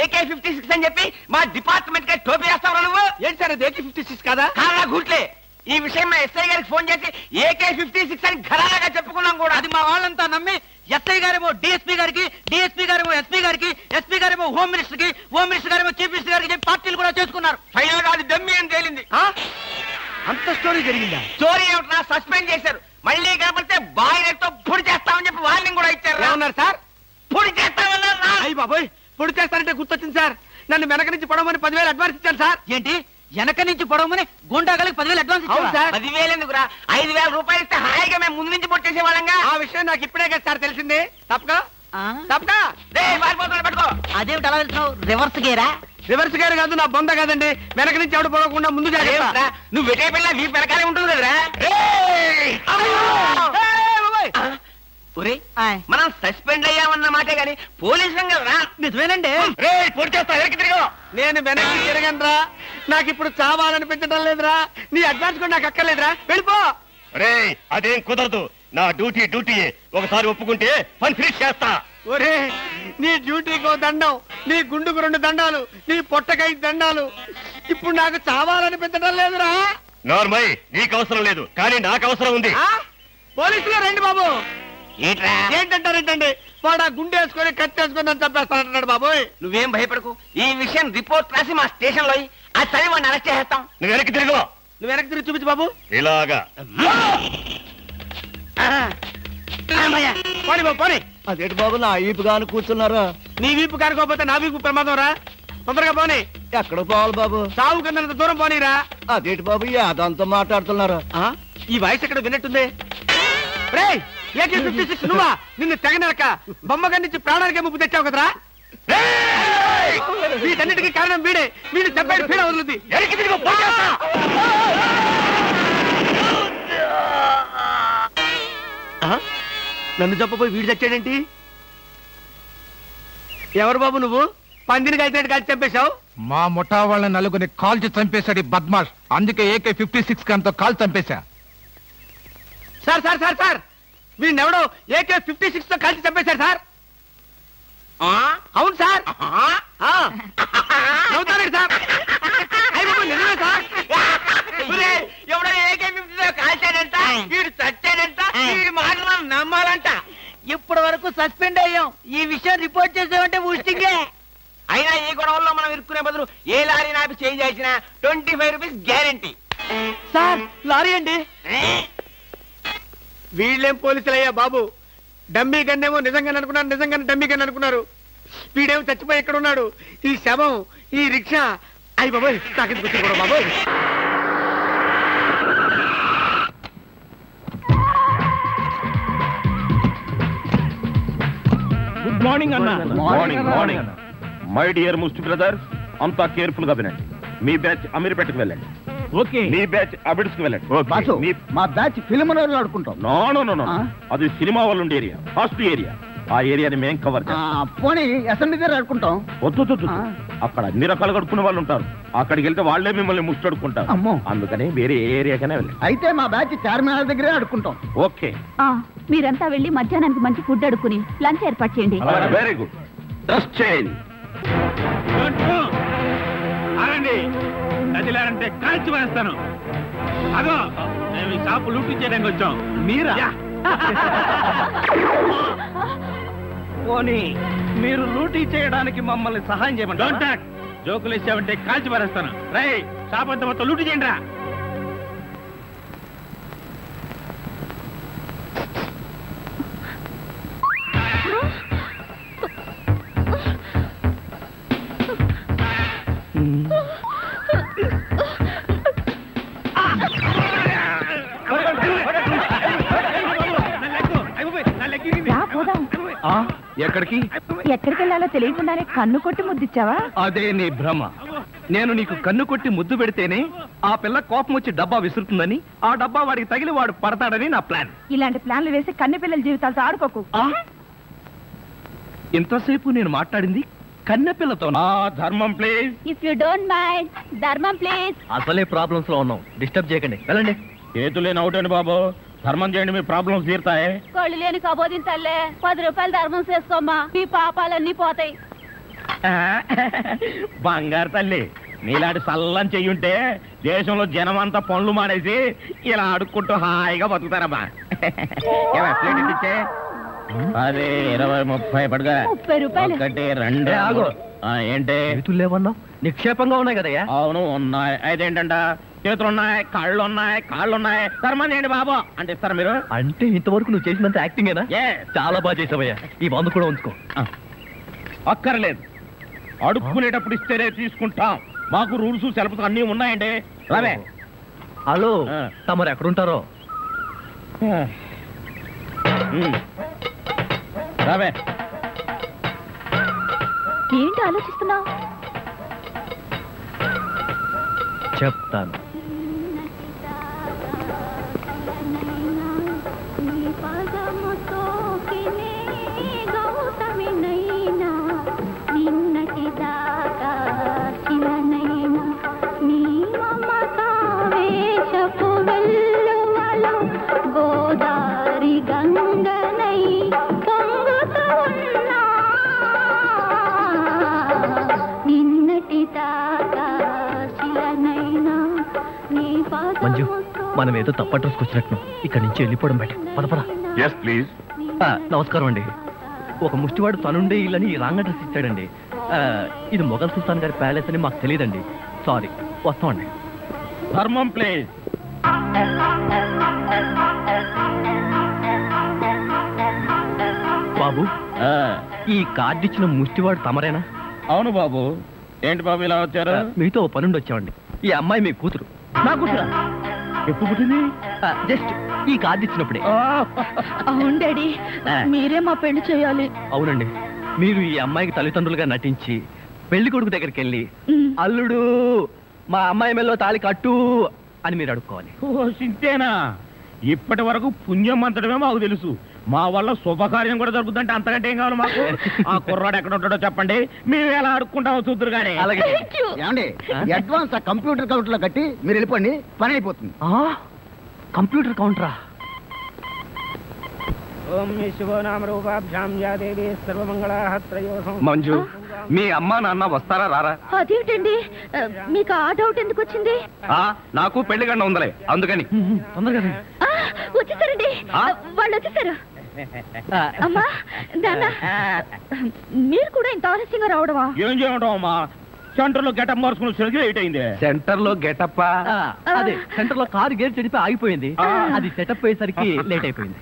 AK-56 అని చెప్పి మా డిపార్ట్మెంట్ కి టోపీ వేస్తావు నువ్వు. ఏంటి సార్ అది AK-56 కాదా? కాదా గుట్లే. ఈ విషయం మా ఎస్ఐ గారికి ఫోన్ చేసి AK-56 అని ఘరాగా చెప్పుకున్నాం కూడా. అది మా వాళ్ళంతా నమ్మి ఎస్ఐ గారేమో డిఎస్పీ గారికి, డిఎస్పీ గారేమో ఎస్పీ గారికి, ఎస్పీ గారేమో హోమ్ మినిస్టర్ కి, హోమ్ మినిస్టర్ గారేమో చీఫ్ మినిస్టర్ గారికి చెప్పి పార్టీలు కూడా చేసుకున్నారు. ఫైనల్ గా అది దమ్మి అని తేలింది. అంత స్టోరీ జరిగిందా? స్టోరీ ఏమిటా? సస్పెండ్ చేశారు. మళ్ళీ కనపడితే బాయిలతో పొడి చేస్తామని చెప్పి వార్నింగ్ కూడా ఇచ్చారు. ఏమన్నారు సార్? పొడి చేస్తామన్నారు. అయ్యి బాబోయ్, పొడి చేస్తారంటే గుర్తొచ్చింది సార్. నన్ను వెనక నుంచి పొడవమని 10,000 అడ్వాన్స్ ఇచ్చాను సార్. ఏంటి వెనక నుంచి పొడవమని గుండాగలకి 10,000 అడ్వాన్స్ ఇచ్చాను సార్. 10,000 ఎందుకురా? 5,000 రూపాయలు ఇస్తే హాయిగా మేము ముందు నుంచి పొట్టేసే వాళ్ళంగా. ఆ విషయం నాకు ఇప్పుడే కదా సార్ తెలిసింది. తప్పగా తప్పగా పట్టుకో. అదేమిటి అలా వెళ్తున్నావు? రివర్స్ గేరా? రివర్స్ గారు కాదు, నా బొంద కాదండి. వెనక నుంచి ఎవడు పోకుండా ముందు జాగ్రత్త. నువ్వు వెటే పిల్ల నీ వెనకాలే ఉంటుంది కదరా. మనం సస్పెండ్ అయ్యామన్న మాటే గాని పోలీసులం కదరా. నిజమేనండి. పొడి చేస్తా వెనక్కి తిరిగి. నేను వెనక్కి తిరగనరా. నాకు ఇప్పుడు చావాలనిపించడం లేదురా. నీ అడ్వాన్స్ కూడా నాకు అక్కర్లేదురా. వెళ్ళిపో. రే అదేం కుదరదు. నా డ్యూటీ ఒకసారి ఒప్పుకుంటే పని ఫినిష్ చేస్తా. ఒరే నీ డ్యూటీకో దండం, నీ గుండుకు 2 దండాలు, నీ పొట్టకై దండాలు. ఇప్పుడు నాకు చావాలనిపించడం లేదురా. నార్మల్ నీకు అవసరం లేదు, కానీ నాకు అవసరం ఉంది. పోలీసులు రండి బాబు. ఏంటంటారేంటండి? వాడు ఆ గుండె వేసుకొని కత్తి వేసుకొని నన్ను చంపేస్తానంటున్నాడు బాబోయ్. నువ్వేం భయపడకు. ఈ విషయం రిపోర్ట్ రాసి మా స్టేషన్ లో ఆ చదివి వాడిని అరెస్ట్ చేస్తాం. నువ్వు వెనక్కి తిరుగు. నువ్వు వెనక్కి తిరిగి చూపించు బాబు. ఇలాగా పోనీ బాబు పోనీ. అదేంటి బాబు నా ఈపు గాను కూర్చున్నారా? నీ వీపు కానుకోకపోతే నా వీపు ప్రమాదం రా. తొందరగా పోనీ. ఎక్కడ పోవాలి బాబు? సాగు కన్నంత దూరం పోనీరా. అదేంటి బాబు అదంతా మాట్లాడుతున్నారా? ఈ వాయిస్ ఎక్కడ విన్నట్టుంది. రేయ్ AK-56 నువ్వా? నిన్ను తెగనరక బొమ్మగారి నుంచి ప్రాణానికే ముప్పు తెచ్చావు కదరా. వీటన్నిటికీ కారణం వీడే. వీడు చెప్పాడు పీడ వదులుద్ది. నన్ను చెప్పబోయి వీడు చచ్చాడేంటి? ఎవరు బాబు నువ్వు? పందిని కలిసినట్టు కలిసి చంపేశావు. మా ముఠా వాళ్ళ నలుగురిని కాల్చి చంపేశాడు ఈ బద్మాష్. అందుకే AK-56 గన్తో కాల్ చంపేశా. సార్ సార్ సార్ సార్ వీడినెవడో AK-56 తో కలిసి చంపేశారు సార్. అవును సార్. నవ్వుతారండి సార్. నిజమే సార్. ఎవడో AK-56 తో కాల్చాడంట, వీడు చచ్చాడంట, వీడి మాటలు నమ్మాలంట. ఇప్పటి వరకు సస్పెండ్ అయ్యాం. ఈ విషయం రిపోర్ట్ చేసామంటే ఊస్టింగే. అయినా ఈ గొడవల్లో మనం ఇరుక్కునే బదులు ఏ లారీ నాపి చేంజ్ చేసినా 25 రూపీస్ గ్యారెంటీ. సార్ లారీ అండి. వీళ్ళేం పోలీసులయ్యా బాబు. డమ్మీ గన్నేమో నిజంగా అనుకున్నారు, నిజంగానే డమ్మీ గన్ అనుకున్నారు. వీడేమో చచ్చిపోయి ఎక్కడ ఉన్నాడు? ఈ శవం, ఈ రిక్షా. అయ్యి బాబోయ్ నాకెందుకు వచ్చింది కూడా బాబోయ్. గుడ్ మార్నింగ్ అన్న. మార్నింగ్ మై డియర్ ముస్ట్ బ్రదర్స్, అంతా కేర్ఫుల్ గా వినండి. మీ బ్యాచ్ అమీర్పేటకు వెళ్ళండి. ఓకే. మీ బ్యాచ్ అబిడ్స్ కి వెళ్ళండి. మా బ్యాచ్ ఫిల్మ్ ఆడుకుంటాం. నో అది సినిమా వాళ్ళు ఉండే ఏరియా, ఫస్ట్ ఏరియా. ఆ ఏరియాని మేం కవర్ చేస్తాం. పోనీ అసెంబ్లీ దగ్గర ఆడుకుంటాం. వద్దు అక్కడ అన్ని రకాలు కడుక్కునే వాళ్ళు ఉంటారు. అక్కడికి వెళ్తే వాళ్ళే మిమ్మల్ని ముష్టడుకుంటారు. అమ్మో. అందుకని వేరే ఏరియాకనే వెళ్ళండి. అయితే మా బ్యాచ్ చార్మినార్ దగ్గరే ఆడుకుంటాం. ఓకే, మీరంతా వెళ్ళి మధ్యాహ్నానికి మంచి ఫుడ్ అడుక్కుని లంచ్ ఏర్పాటు చేయండి. Very good. Dress change. అరండి నదిలారంటే కాల్చి వేస్తాను. అదో మేము ఈ షాపు లూటీ చేయడానికి వచ్చాం. మీరా? పోనీ మీరు లూటీ చేయడానికి మమ్మల్ని సహాయం చేయమంటారా? Don't talk. జోకులు ఇచ్చావంటే కాల్చి పారేస్తాను. రై షాప్ అంతా మొత్తం లూటీ చేయండి రా. ఎక్కడికి? ఎక్కడికి వెళ్ళాలో తెలియకుండానే కన్ను కొట్టి ముద్దిచ్చావా? అదే నీ భ్రమ. నేను నీకు కన్ను కొట్టి ముద్దు పెడితేనే ఆ పిల్ల కోపం వచ్చి డబ్బా విసురుతుందని, ఆ డబ్బా వాడికి తగిలి వాడు పడతాడని నా ప్లాన్. ఇలాంటి ప్లాన్లు వేసి కన్నె పిల్లల జీవితాలతో ఆడుకోకు. ఇంతసేపు నేను మాట్లాడింది కన్నె పిల్లతో. ధర్మం please. If you don't mind, ధర్మం ప్లీజ్. అసలే ప్రాబ్లమ్స్ లో ఉన్నాం, డిస్టర్బ్ చేయకండి, వెళ్ళండి. చేతులేని అవుటండి బాబు, ధర్మం చేయండి, మీ ప్రాబ్లమ్స్ తీరుతాయి. కళ్ళు లేని కబోదింతల్లే 10 రూపాయలు ధర్మం చేసుకోమ్మా, మీ పాపాలన్నీ పోతాయి. బంగారు తల్లి, నీలాంటి సల్లం చెయ్యుంటే దేశంలో జనం అంతా పనులు మానేసి ఇలా అడుక్కుంటూ హాయిగా బతుకుతారమ్మా. ఏమా, ప్లేట్ ఇచ్చే 10, 20, 30 పడుగా. 30 రూపాయలు. 1, 2. ఆగు. ఏంటి? చేతులు లేవన్నావు, నిక్షేపంగా ఉన్నాయి కదయ్యా. అవును ఉన్నాయి. అయితేంటంట, చేతులున్నాయి, కాళ్ళున్నాయి, ధర్మం చేయండి బాబు అంటే ఇస్తారా మీరు? అంటే ఇంతవరకు నువ్వు చేసినంత యాక్టింగేనా? Yes. చాలా బాగా చేసావయ్యా. ఈ మందు కూడా ఉంచుకో. అక్కర్లేదు, అడుక్కునేటప్పుడు ఇస్తేనే తీసుకుంటాం. మాకు రూల్స్ సెలవులు అన్నీ ఉన్నాయండి. రావే. హలో, ఆ. తమరు ఎక్కడుంటారో? రావే. ఏంటి ఆలోచిస్తున్నావు? చెప్తాను. గోదారి గంగనై పొంగుతూ ఉన్నా, నిన్నటి దాకా శిలనైనా నీ మంజు, పాదముతో మనం ఏదో తప్ప అడ్రస్కి వచ్చినట్టు ఇక్కడి నుంచి వెళ్ళిపోవడం బయట. పదపద. Yes please. నమస్కారం అండి. ఒక ముష్టివాడు తనుండే ఇల్లని రాంగ్ అడ్రస్ ఇచ్చాడండి. ఇది మొఘల్ సుల్తాన్ గారి ప్యాలెస్ అని మాకు తెలియదండి. సారీ, వస్తామండి. ధర్మం ప్లీజ్. బాబు, ఈ కార్డు ఇచ్చిన ముష్టివాడు తమరేనా? అవును బాబు. ఏంటి బాబు ఇలా వచ్చారు? మీతో ఓ పనుండి వచ్చామండి. ఈ అమ్మాయి మీ కూతురు. నా కూతురా? ఎప్పుడు పుట్టింది? జస్ట్ ఈ కార్డు ఇచ్చినప్పుడే. అవును డాడీ, మీరే మా పెళ్లి చేయాలి. అవునండి, మీరు ఈ అమ్మాయికి తల్లిదండ్రులుగా నటించి పెళ్లి కొడుకు దగ్గరికి వెళ్ళి అల్లుడు మా అమ్మాయి మెల్లో తాళి కట్టు అని మీరు అడుక్కోవాలి. ఓ సింతేనా? ఇప్పటి వరకు పుణ్యం అంతటమే మాకు తెలుసు. మా వల్ల శుభకార్యం కూడా జరుగుతుందంటే అంతకంటే ఏం కావాలి మాకు? ఆ కుర్రాడు ఎక్కడ ఉంటాడో చెప్పండి, మేము ఎలా అడుక్కుంటామో చూద్దరు కానీ. అలాగే. ఏమండి, అడ్వాన్స్ ఆ కంప్యూటర్ కౌంటర్ లో కట్టి మీరు వెళ్ళిపోండి, పని అయిపోతుంది. కంప్యూటర్ కౌంటరా? మంజు, మీ అమ్మా నాన్న వస్తారా రారా? అదేంటండి, మీకు ఆ డౌట్ ఎందుకు వచ్చింది? నాకు పెళ్లి గంట ఉందలే, అందుకని. తొందరగా వచ్చేసారండి, వాళ్ళు వచ్చేసారు. అమ్మా నాన్న, మీరు కూడా ఇంత ఆలస్యంగా రావడమా? ఏం చేయడం అమ్మా, సెంటర్ లో గెటప్ మార్చుకుని సరిగ్గా లేట్ అయింది. సెంటర్ లో గెటప్? అదే, సెంటర్ లో కారు గేర్ చెడిపి ఆగిపోయింది. అది సెటప్ అయ్యేసరికి లేట్ అయిపోయింది.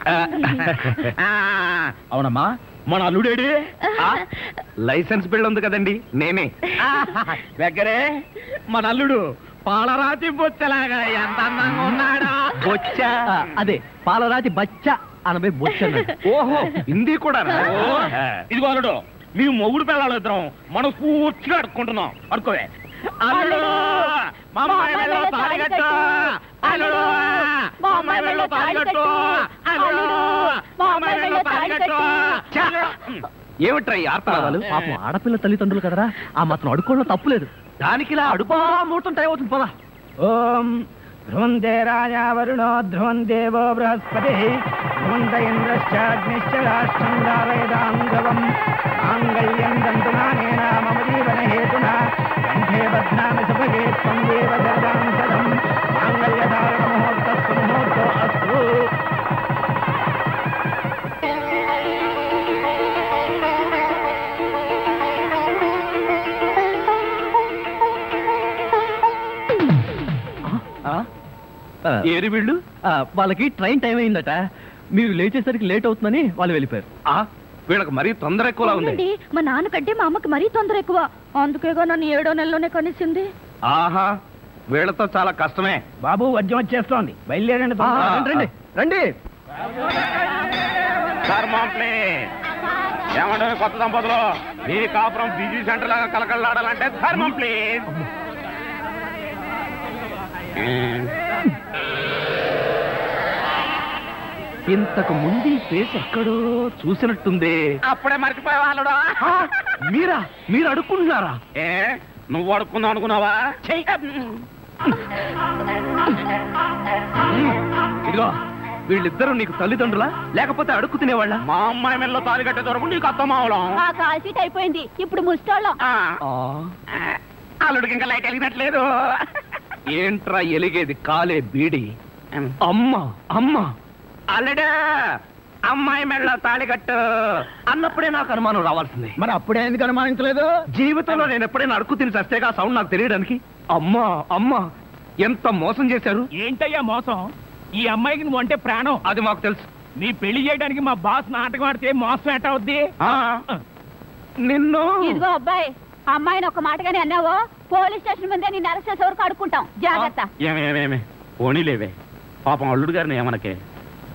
అవునమ్మా, మన అల్లుడేడి? లైసెన్స్ బిల్డ్ ఉంది కదండి, నేనే. దగ్గరే మన అల్లుడు పాలరాతి బొచ్చలాగా ఎంత అందంగా ఉన్నాడా? బొచ్చ? అదే, పాలరాతి బచ్చ అనబై బొచ్చ. ఓహో, హిందీ కూడా. ఇదిగో అల్లుడు, మేము మొగుడు పిల్లలు ఇద్దరం మనం పూర్తిగా అడుక్కుంటున్నాం. అడుకోవే. అల్లుడు, మా అమ్మాయి మెడలో తాళి కట్టు. అల్లుడు, మా అమ్మాయి మెడలో తాళి కట్టు. అల్లుడు, మా అమ్మాయి మెడలో తాళి కట్టు. ఏమిట్రా ఈ ఆర్తనాదాలు? పాపం ఆడపిల్ల తల్లిదండ్రులు కదరా, ఆ మాత్రం అడుక్కోవడం తప్పులేదు. దానికి ఇలా అడుకో ముహూర్తం టైం అవుతుంది. పదా. ఓం ధ్రువంతే రాజా వరుణో ధ్రువం దేవో బృహస్పతి ధ్రువంత ఇంద్రశ్చాగ్నిశ్చ రాష్ట్రం దారయదాంగవం మాంగళ్యం దంతునానేన మమ జీవన హేతునా కంఠే బధ్నామి సుభగే త్వం దేవ జగదాం సదం మాంగళ్యధారణ ముహూర్తస్సు ముహూర్తో అస్తు. ఏరి వీళ్ళు? వాళ్ళకి ట్రైన్ టైం అయిందట, మీరు లేచేసరికి లేట్ అవుతుందని వాళ్ళు వెళ్ళిపోయారు. వీళ్ళకి మరీ తొందర ఎక్కువలా ఉంది. అవునండి, మా నాన్నకంటే మా అమ్మకి మరీ తొందర ఎక్కువ, అందుకేగా నన్ను 7వ నెలలోనే కనిసింది. ఆహా, వీళ్ళతో చాలా కష్టమే. బాబు వద్యం వచ్చేస్తోంది, బయలుదేరండి. రండి రండి. ధర్మం ప్లీజ్. ఏమంటే కొత్త దంపతులు మీ కాపురం బిజీ సెంటర్ లాగా కలకలాడాలంటే ధర్మం ప్లీజ్. ఇంతకు ముందు ఈ ఫేస్ ఎక్కడో చూసినట్టుంది. అప్పుడే మర్చిపోయే వాళ్ళుడా. మీరా? మీరు అడుక్కుంటున్నారా? ఏ నువ్వు అడుక్కుందాం అనుకున్నావా? ఇదిగో వీళ్ళిద్దరూ నీకు తల్లిదండ్రులా లేకపోతే అడుక్కు తినేవాళ్ళ? మా అమ్మాయి మెల్లో తాలి కట్టే దొరకు నీకు అత్తమావలం. ఆ కాల్ సీట్ అయిపోయింది, ఇప్పుడు ముస్టోళ్ళం. అల్లుడికి ఇంకా లైట్ వెలిగినట్లేదు. ఏంట్రా ఎలిగేది? కాలే బీడి. అమ్మా అమ్మా అల్లుడు అమ్మాయి మెళ్ళ తాళి కట్టు అన్నప్పుడే నాకు అనుమానం రావాల్సింది. మరి అప్పుడే ఎందుకు అనుమానించలేదు? జీవితంలో నేను ఎప్పుడైనా అడుక్కు తిని చస్తేగా సౌండ్ నాకు తెలియడానికి. అమ్మా అమ్మా ఎంత మోసం చేశారు. ఏంటయ్యా మోసం? ఈ అమ్మాయికి నువ్వు అంటే ప్రాణం. అది మాకు తెలుసు. నీ పెళ్లి చేయడానికి మా బాస్ నాటకం ఆడితే మోసం ఎట్ట అవుద్ది? నిన్ను ఇదిగో అబ్బాయి, అమ్మాయిని ఒక మాటగానే అన్నావో పోలీస్ స్టేషన్ ముందే నిన్ను అరెస్ట్ చేసే వరకు అడుక్కుంటాం. జాగ్రత్త. ఏమేమేమే పోనీలేవే, పాపం అల్లుడు గారిని ఏమనకే.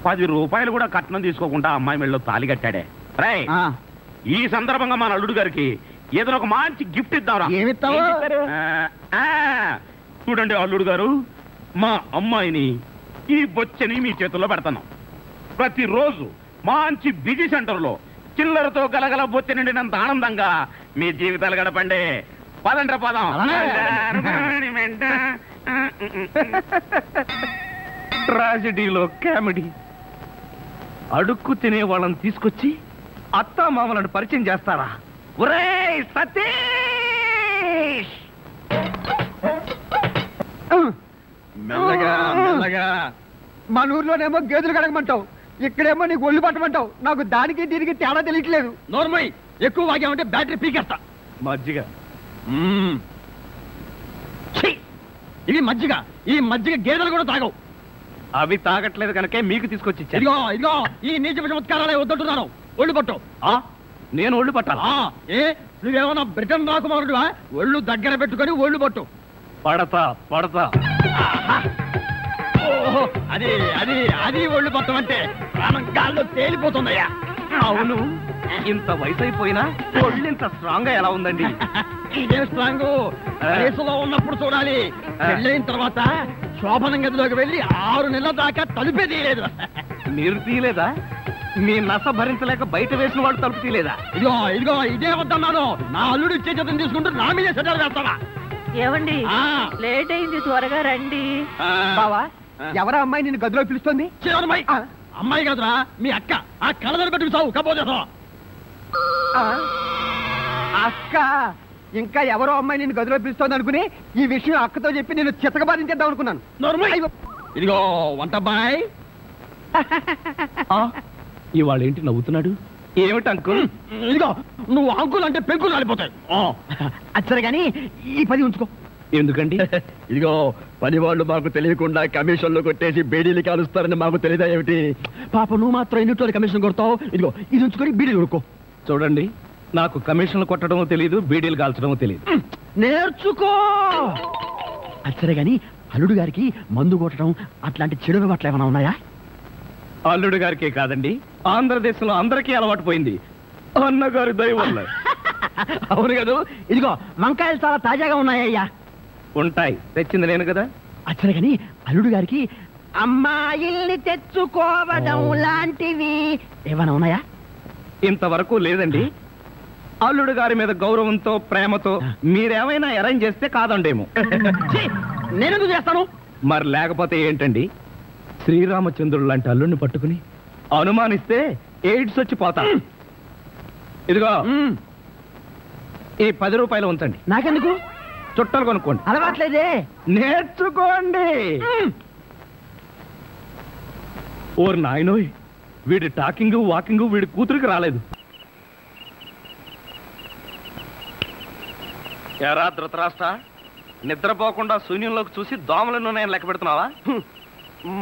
10 రూపాయలు కూడా కట్నం తీసుకోకుండా అమ్మాయి మెళ్ళలో తాళి కట్టాడే. రై ఈ సందర్భంగా మన అల్లుడు గారికి ఏదైనా ఒక మంచి గిఫ్ట్ ఇద్దాంరా. ఏమిస్తావు? చూడండి అల్లుడు గారు, మా అమ్మాయిని ఈ బొచ్చని మీ చేతుల్లో పెడతాను. ప్రతిరోజు మంచి బిజీ సెంటర్లో చిల్లరతో గలగల బొచ్చ నిండినంత ఆనందంగా మీ జీవితాలు గడపండి. పదండ్ర పదం. ట్రాజెడీలో కామెడీ. అడుక్కు తినే వాళ్ళని తీసుకొచ్చి అత్తా మామలను పరిచయం చేస్తారా? ఒరేయ్ సతీష్! మెల్లగా మెల్లగా. మన ఊర్లోనేమో గేదెలు కడగమంటావు, ఇక్కడేమో నీకు ఒళ్ళు పట్టమంటావు. నాకు దానికి దీనికి తేడా తెలియట్లేదు. నోర్మై ఎక్కువ వాగామంటే బ్యాటరీ పీకేస్తా. మజ్జిగ. ఇది మజ్జిగ. ఈ మజ్జిగ గేదెలు కూడా తాగవు. అవి తాగట్లేదు కనుకే మీకు తీసుకొచ్చి ఇచ్చాను. ఇదిగో ఇదిగో ఈ నీచ చమత్కారాలే వద్దంటున్నాను. ఒళ్ళు పట్టు. నేను ఒళ్ళు పట్టాలా? ఏ నువ్వేమన్నా బ్రిటన్ రాకుమారుడువా? ఒళ్ళు దగ్గర పెట్టుకొని ఒళ్ళు పట్టు. పడతా పడతా. ఓహో, అది అది అది ఒళ్ళు పట్టం అంటే ప్రాణం గాల్లో తేలిపోతుందయ్యా. అవును, ఇంత వయసు అయిపోయినా ఒళ్ళు ఇంత స్ట్రాంగ్ గా ఎలా ఉందండి? ఇదే స్ట్రాంగ్. వయసులో ఉన్నప్పుడు చూడాలి, పెళ్ళైన తర్వాత శోభనం గదిలోకి వెళ్ళి 6 నెలల దాకా తలుపే తీయలేదు. మీరు తీయలేదా? మీ నస భరించలేక బయట వేసిన వాడు తలుపు తీయలేదా? ఇదిగో ఇదిగో ఇదే వద్దన్నాను. నా అల్లుడు ఇచ్చే చేతం తీసుకుంటూ నా మీద సెటల్ వేస్తావా? ఏమండి లేట్ అయింది, త్వరగా రండి. బావా, ఎవరా అమ్మాయి నిన్ను గదిలో పిలుస్తుంది? చివరమ్మాయి. అమ్మాయి కాదురా, మీ అక్క. ఆ కళ్ళదని పెట్టుకు చావు కపోతే. అక్క ఇంకా ఎవరో అమ్మాయి నిన్ను గదిలో పిలుస్తోంది అనుకుని ఈ విషయం అక్కతో చెప్పి నేను చితకబాధించేద్దాం అనుకున్నాను. ఇదిగో వంటబ్బాయ్. ఇవాళ ఏంటి నవ్వుతున్నాడు? ఏమిటి అంకుల్? ఇదిగో నువ్వు అంకుల్ అంటే పెంకులు రాలిపోతాయి. అచ్చరే గాని ఈ 10 ఉంచుకో. ఎందుకండి? ఇదిగో పని వాళ్ళు మాకు తెలియకుండా కమిషన్లు కొట్టేసి బీడీలు కాలుస్తారని మాకు తెలియదా ఏమిటి? పాప నువ్వు మాత్రం ఎన్నిట్లో కమిషన్ కొడతావు. ఇదిగో ఇది ఉంచుకొని బీడీలు కొనుక్కో. చూడండి, నాకు కమిషన్లు కొట్టడమో తెలియదు, బీడీలు కాల్చడమో తెలియదు. నేర్చుకో. అచ్చరే గాని అల్లుడు గారికి మందు కొట్టడం అట్లాంటి చెడు అలవాట్లు ఏమైనా ఉన్నాయా? అల్లుడు గారికే కాదండి, ఆంధ్రదేశంలో అందరికీ అలవాటు పోయింది. అన్నగారి దయ వల్ల. అవును కదా. ఇదిగో వంకాయలు చాలా తాజాగా ఉన్నాయ్యా. ఉంటాయి, తెచ్చింది నేను కదా. అచ్చరే గాని అల్లుడు గారికి అమ్మాయిల్ని తెచ్చుకోవడం లాంటివి ఏమైనా ఉన్నాయా? ఇంతవరకు లేదండి. అల్లుడు గారి మీద గౌరవంతో ప్రేమతో మీరేమైనా అరేంజ్ చేస్తే కాదండేమో. నేనెందుకు చేస్తాను? మరి లేకపోతే ఏంటండి? శ్రీరామచంద్రుడు లాంటి అల్లుడిని పట్టుకుని అనుమానిస్తే ఎయిడ్స్ వచ్చి పోతా. ఇదిగో ఈ 10 రూపాయలు ఉంచండి. నాకెందుకు? చుట్టలు కొనుక్కోండి. అలవాట్లేదే. నేర్చుకోండి. ఓర్ నాయనోయ్, వీడి టాకింగ్ వాకింగ్ వీడి కూతురికి రాలేదు. ఎరా ధృతరాష్ట్ర, నిద్రపోకుండా శూన్యంలోకి చూసి దోమలను నేను లెక్క పెడుతున్నావా?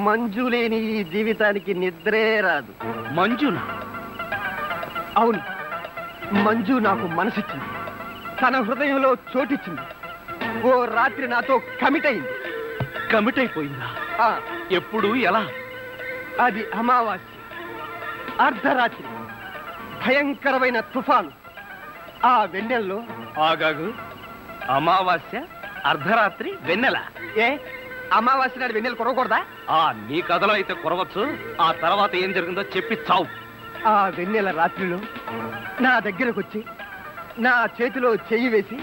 మంజు లేని ఈ జీవితానికి నిద్రే రాదు. మంజునా? అవును, మంజు నాకు మనసిచ్చింది, తన హృదయంలో చోటిచ్చింది. ఓ రాత్రి నాతో కమిట్ అయింది. కమిట్ అయిపోయిందా? ఎప్పుడు ఎలా? అది అమావాస్య అర్ధరాత్రి. భయంకరమైన తుఫాను. ఆ వెన్నెల్లో ఆగాగు. అమావాస్య, అర్ధరాత్రి, వెన్నెల. ఏ అమావాస్య నాడు వెన్నెలు కురవకూడదా? నీ కథలో అయితే కురవచ్చు. ఆ తర్వాత ఏం జరిగిందో చెప్పి చావు. ఆ వెన్నెల రాత్రిలో నా దగ్గరకు వచ్చి నా చేతిలో చెయ్యి వేసి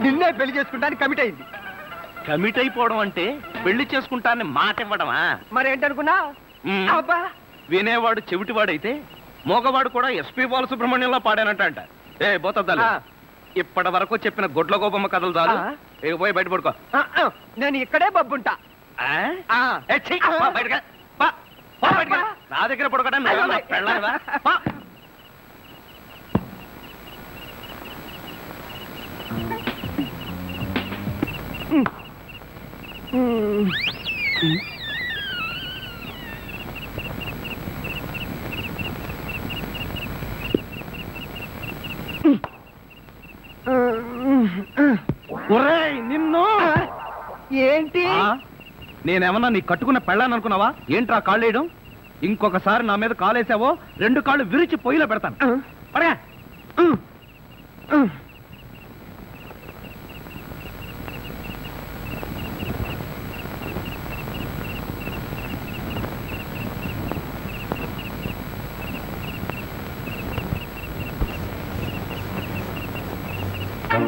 నిన్నే పెళ్లి చేసుకుంటానికి కమిట్ అయింది. కమిట్ అయిపోవడం అంటే పెళ్లి చేసుకుంటానని మాట ఇవ్వడమా? మరేంటనుకున్నా? మ్మ్. అబ్బా వినేవాడు చెవిటివాడైతే మోగవాడు కూడా ఎస్పీ బాలసుబ్రహ్మణ్యంలో పాడానంట. ఏ బోతద్దాలు, ఆ. ఇప్పటి వరకు చెప్పిన గొడ్ల గోపమ్మ కథలు చాలు. ఆ. ఇక పోయి బయట పడుకో. నేను ఇక్కడే బబ్బుంటా. ఆ? ఆ. ఏ, ఛీ, పో బయటకు. పో, పో బయటకు. నా దగ్గర పడుకోవడం పెళ్ళావా? నిన్ను ఏంటి? నేనేమన్నా నీ కట్టుకున్న పెళ్ళాను అనుకున్నావా? ఏంట్రా కాళ్ళేయడం? ఇంకొకసారి నా మీద కాలేసావో 2 కాళ్ళు విరిచి పొయ్యిలో పెడతాను. పడగా.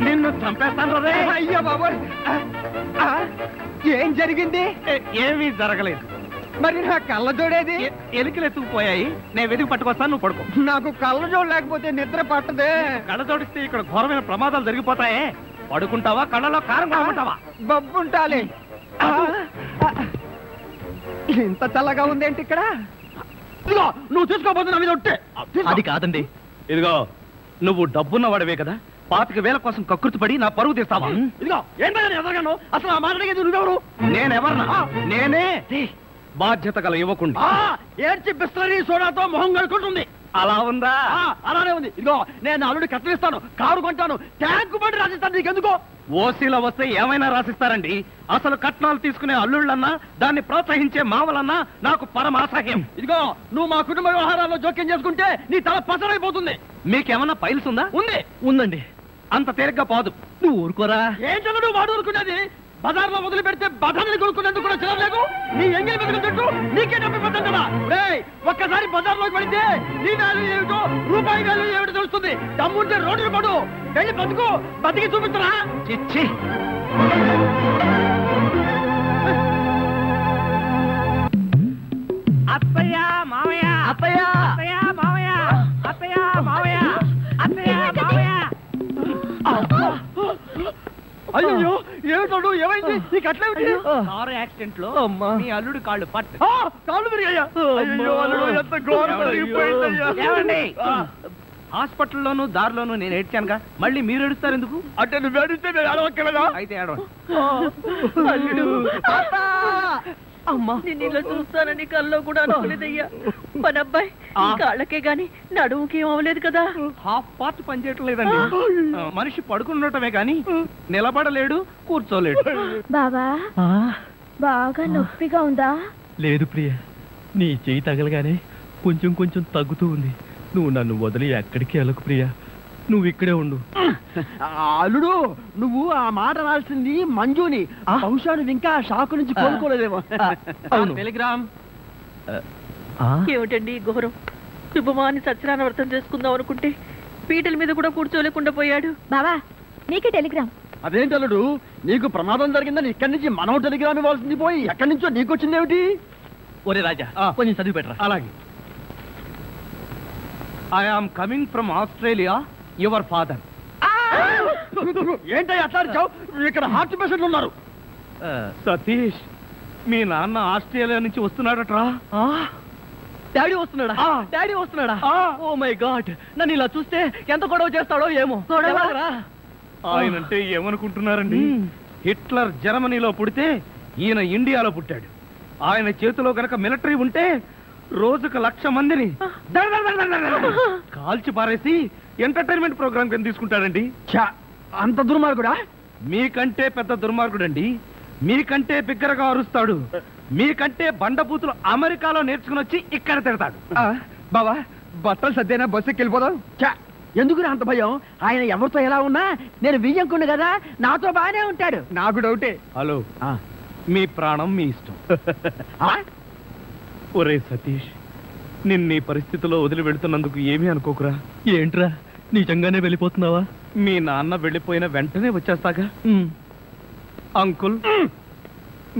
నిన్ను చంపేస్తాను రే. అయ్యో బాబోయ్! ఏం జరిగింది? ఏమీ జరగలేదు. మరి నా కళ్ళజోడేది? ఎలికలు ఎత్తుకుపోయాయి. నేను వెతికి పట్టుకొస్తాను, నువ్వు పడుకో. నాకు కళ్ళజోడు లేకపోతే నిద్ర పట్టదే. కళ్ళ జోడిస్తే ఇక్కడ ఘోరమైన ప్రమాదాలు జరిగిపోతాయే. పడుకుంటావా? కళ్ళలో కారం కొనుక్కుంటావా? బబ్బుంటాలి. ఇంత చల్లగా ఉందేంటి ఇక్కడ? ఇదిగో నువ్వు తీసుకోబోతున్నా మీద ఉంటే అది కాదండి. ఇదిగో నువ్వు డబ్బున్న వాడవే కదా, 25,000 కోసం కకృతిపడి నా పరువు తీస్తావా? ఇదిగో ఏంటని ఎదగను? అసలు ఆ మాటకి నువ్వెవరు? నేనెవరన్నా? నేనే బాధ్యత గల యువకుండా. ఏడ్చి బిస్లరీ సోడాతో మొహం కడుకుంటుంది. అలా ఉందా? అలానే ఉంది. ఇదిగో నేను అల్లుడి కత్తిరిస్తాను, కారు కొంటాను, ట్యాంకు బండి రాసిస్తాను. నీకెందుకో? ఓసీలో వస్తే ఏమైనా రాసిస్తారండి. అసలు కట్నాలు తీసుకునే అల్లుళ్ళన్నా, దాన్ని ప్రోత్సహించే మావలన్నా నాకు పరమ అసహ్యం. ఇదిగో నువ్వు మా కుటుంబ వ్యవహారాల్లో జోక్యం చేసుకుంటే నీ తల పసరైపోతుంది. మీకేమన్నా పైల్స్ ఉందా? ఉంది. ఉందండి. అంత తేలిగ్గా పోదు. నువ్వు ఊరుకోరా. ఏంటో నువ్వు వాడు ఊరుకునేది? బజార్లో వదిలి పెడితే బజార్ని కొనుక్కునేందుకు కూడా చిరలేదు. నీ ఎంగిలి బతుకు చుట్టూ నీకే డబ్బు పడ్డం కదా. ఒక్కసారి బజార్లోకి పడితే నీ వాల్యూ ఏమిటో, రూపాయి వాల్యూ ఏమిటో తెలుస్తుంది. దమ్ముంటే రోడ్డు పడు, వెళ్ళి బతుకు, బతికి చూపిస్తున్నా. చిచ్చి. అత్తయ్య మావయ్య, అత్తయ్య అత్తయ్య మావయ్య, అత్తయ్య మావయ్య, అత్తయ్య మావయ్య. అయ్యో ఏమిటో ఏమైంది? నీకు అట్లేమిటి? కారు యాక్సిడెంట్ లో మీ అల్లుడు కాళ్ళు పట్టు. కాళ్ళు విరిగాయ్యా? అయ్యో అల్లుడు, ఎంత ఘోరం జరిగిపోయిందయ్యా. ఏమండి? హాస్పిటల్లోను దారిలోను నేను ఏడ్చానుగా, మళ్ళీ మీరు ఏడుస్తారు ఎందుకు? అంటే నువ్వు ఏడిస్తే నేను ఏడవక్కలేదా? అయితే ఏడవండి. అల్లుడు అమ్మా నేను ఇలా చూస్తానని కల్లో కూడా అనుకోలేదయ్యా. మన అబ్బాయి కాళ్ళకే గాని నడుముకి ఏం అవ్వలేదు కదా. హాఫ్ పార్ట్ పనిచేయట్లేదండి. మనిషి పడుకుండటమే కానీ నిలబడలేడు, కూర్చోలేడు. బాబా బాగా నొప్పిగా ఉందా? లేదు ప్రియ, నీ చెయ్యి తగలగానే కొంచెం కొంచెం తగ్గుతూ ఉంది. నువ్వు నన్ను వదిలి ఎక్కడికి వెళ్ళకు ప్రియ, నువ్వు ఇక్కడే ఉండు. అల్లుడు నువ్వు ఆ మాట రాల్సింది మంజుని. బహుశా నువ్వు ఇంకా షాకు నుంచి కోలుకోలేదేమో. అవును. టెలిగ్రామ్. ఏమిటండి ఈ ఘోరం? శుభమాని సత్యనారాయణ వ్రతం చేసుకుందాం అనుకుంటే పీటల మీద కూడా కూర్చోలేకుండా పోయాడు. బావా నీకే టెలిగ్రామ్. అదేంటి అల్లుడు, నీకు ప్రమాదం జరిగిందని ఇక్కడి నుంచి మనం టెలిగ్రామ్ ఇవ్వాల్సింది పోయి ఎక్కడి నుంచో నీకు వచ్చింది ఏమిటి? ఒరే రాజా, కొంచెం చదివి పెట్టరా. అలాగే. I am coming from Australia, your father. ఏంటో అట్లా అరిచావు? ఇక్కడ హార్ట్ పేషెంట్లు ఉన్నారు. సతీష్, మీ నాన్న ఆస్ట్రేలియా నుంచి వస్తున్నాడట్రా. డాడీ వస్తున్నాడా? డాడీ వస్తున్నాడా? ఓ మై గాడ్, నన్ను ఇలా చూస్తే ఎంత గొడవ చేస్తాడో ఏమో. ఎలాగరా? ఆయనంటే ఏమనుకుంటున్నారండి? హిట్లర్ జర్మనీలో పుడితే ఈయన ఇండియాలో పుట్టాడు. ఆయన చేతిలో గనక మిలిటరీ ఉంటే రోజుకు 1,00,000 మందిని కాల్చి పారేసి ఎంటర్టైన్మెంట్ ప్రోగ్రామ్ కింద తీసుకుంటాడండి. అంత దుర్మార్గుడా? మీకంటే పెద్ద దుర్మార్గుడండి. మీకంటే బిగ్గరగా అరుస్తాడు. మీకంటే బండబూతులు అమెరికాలో నేర్చుకుని వచ్చి ఇక్కడ తిడతాడు. బావా బట్టలు సర్దేనా బస్సు ఎక్కి వెళ్ళిపోదాం. ఎందుకు అంత భయం? ఆయన ఎవరితో ఎలా ఉన్నా నేను వియ్యంకుండు కదా, నాతో బాగానే ఉంటాడు. నాకు డౌటే. హలో, మీ ప్రాణం మీ ఇష్టం. ఒరే సతీష్, నిన్న ఈ పరిస్థితిలో వదిలి వెళుతున్నందుకు ఏమీ అనుకోకురా. ఏంట్రా, నిజంగానే వెళ్ళిపోతున్నావా? మీ నాన్న వెళ్ళిపోయిన వెంటనే వచ్చేస్తాగా. అంకుల్,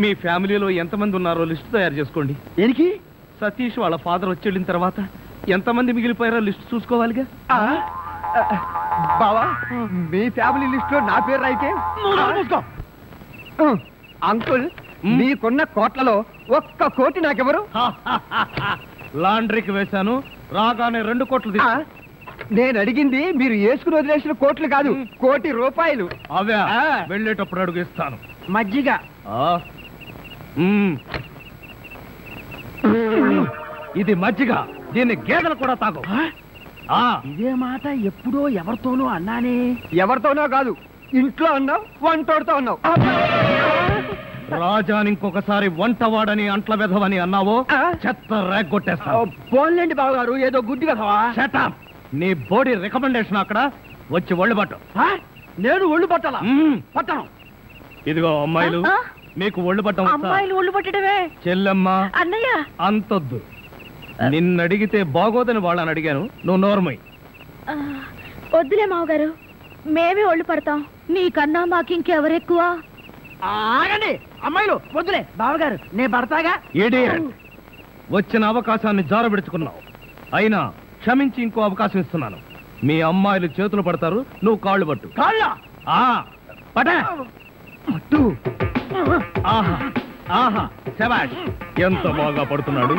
మీ ఫ్యామిలీలో ఎంతమంది ఉన్నారో లిస్ట్ తయారు చేసుకోండి. దేనికి? సతీష్ వాళ్ళ ఫాదర్ వచ్చి వెళ్ళిన తర్వాత ఎంతమంది మిగిలిపోయారో లిస్ట్ చూసుకోవాలిగా. బావా, మీ ఫ్యామిలీ లిస్ట్ లో నా పేరు అయితే అంకుల్, మీకున్న కోట్లలో 1 కోటి నాకెవరు? లాండ్రీకి వేశాను, రాగానే 2 కోట్లు. నేను అడిగింది మీరు వేసుకుని వదిలేసిన కోట్లు కాదు, 1 కోటి రూపాయలు. అవే వెళ్ళేటప్పుడు అడుగు ఇస్తాను. మజ్జిగ ఇది మజ్జిగ, దీన్ని గేదెలు కూడా తాగు. ఇదే మాట ఎప్పుడో ఎవరితోనో అన్నానే. ఎవరితోనో కాదు, ఇంట్లో అన్నావు, వంటోడితో అన్నావు. రాజాని ఇంకొకసారి వంటవాడని అంట్ల వెధవని అన్నావో చెత్త రేగొట్టేస్తా. పోన్లేండి బావగారు, ఏదో గుడ్డి వెధవా. షటప్. నీ బోడీ రికమెండేషన్ అక్కడ వచ్చి ఒళ్ళు పట్టు. నేను ఒళ్ళు పట్టాలా? పట్టను. ఇదిగో అమ్మాయిలు, మీకు ఒళ్ళు పట్టం. అమ్మాయిలు ఒళ్ళు పట్టడమే. చెల్లెమ్మ, అన్నయ్య, అంతొద్దు. నిన్నడిగితే బాగోదని వాళ్ళని అడిగాను, నువ్వు నోర్మై. వద్దులే మావగారు, మేమే ఒళ్ళు పడతాం. నీకన్నా మాకింకెవరెక్కువ? ఆగండి అమ్మాయిలు, వద్దులే బావగారు, నేను పడతాగా. ఇడియట్. వచ్చిన అవకాశాన్ని జారబెడుచుకున్నావు. అయినా క్షమించి ఇంకో అవకాశం ఇస్తున్నాను. మీ అమ్మాయిలు చేతులు పడతారు, నువ్వు కాళ్ళు పట్టు. కాళ్ళ పట్టు. ఆహా ఆహా, శభాష్, ఎంత బాగా పడుతున్నాడు.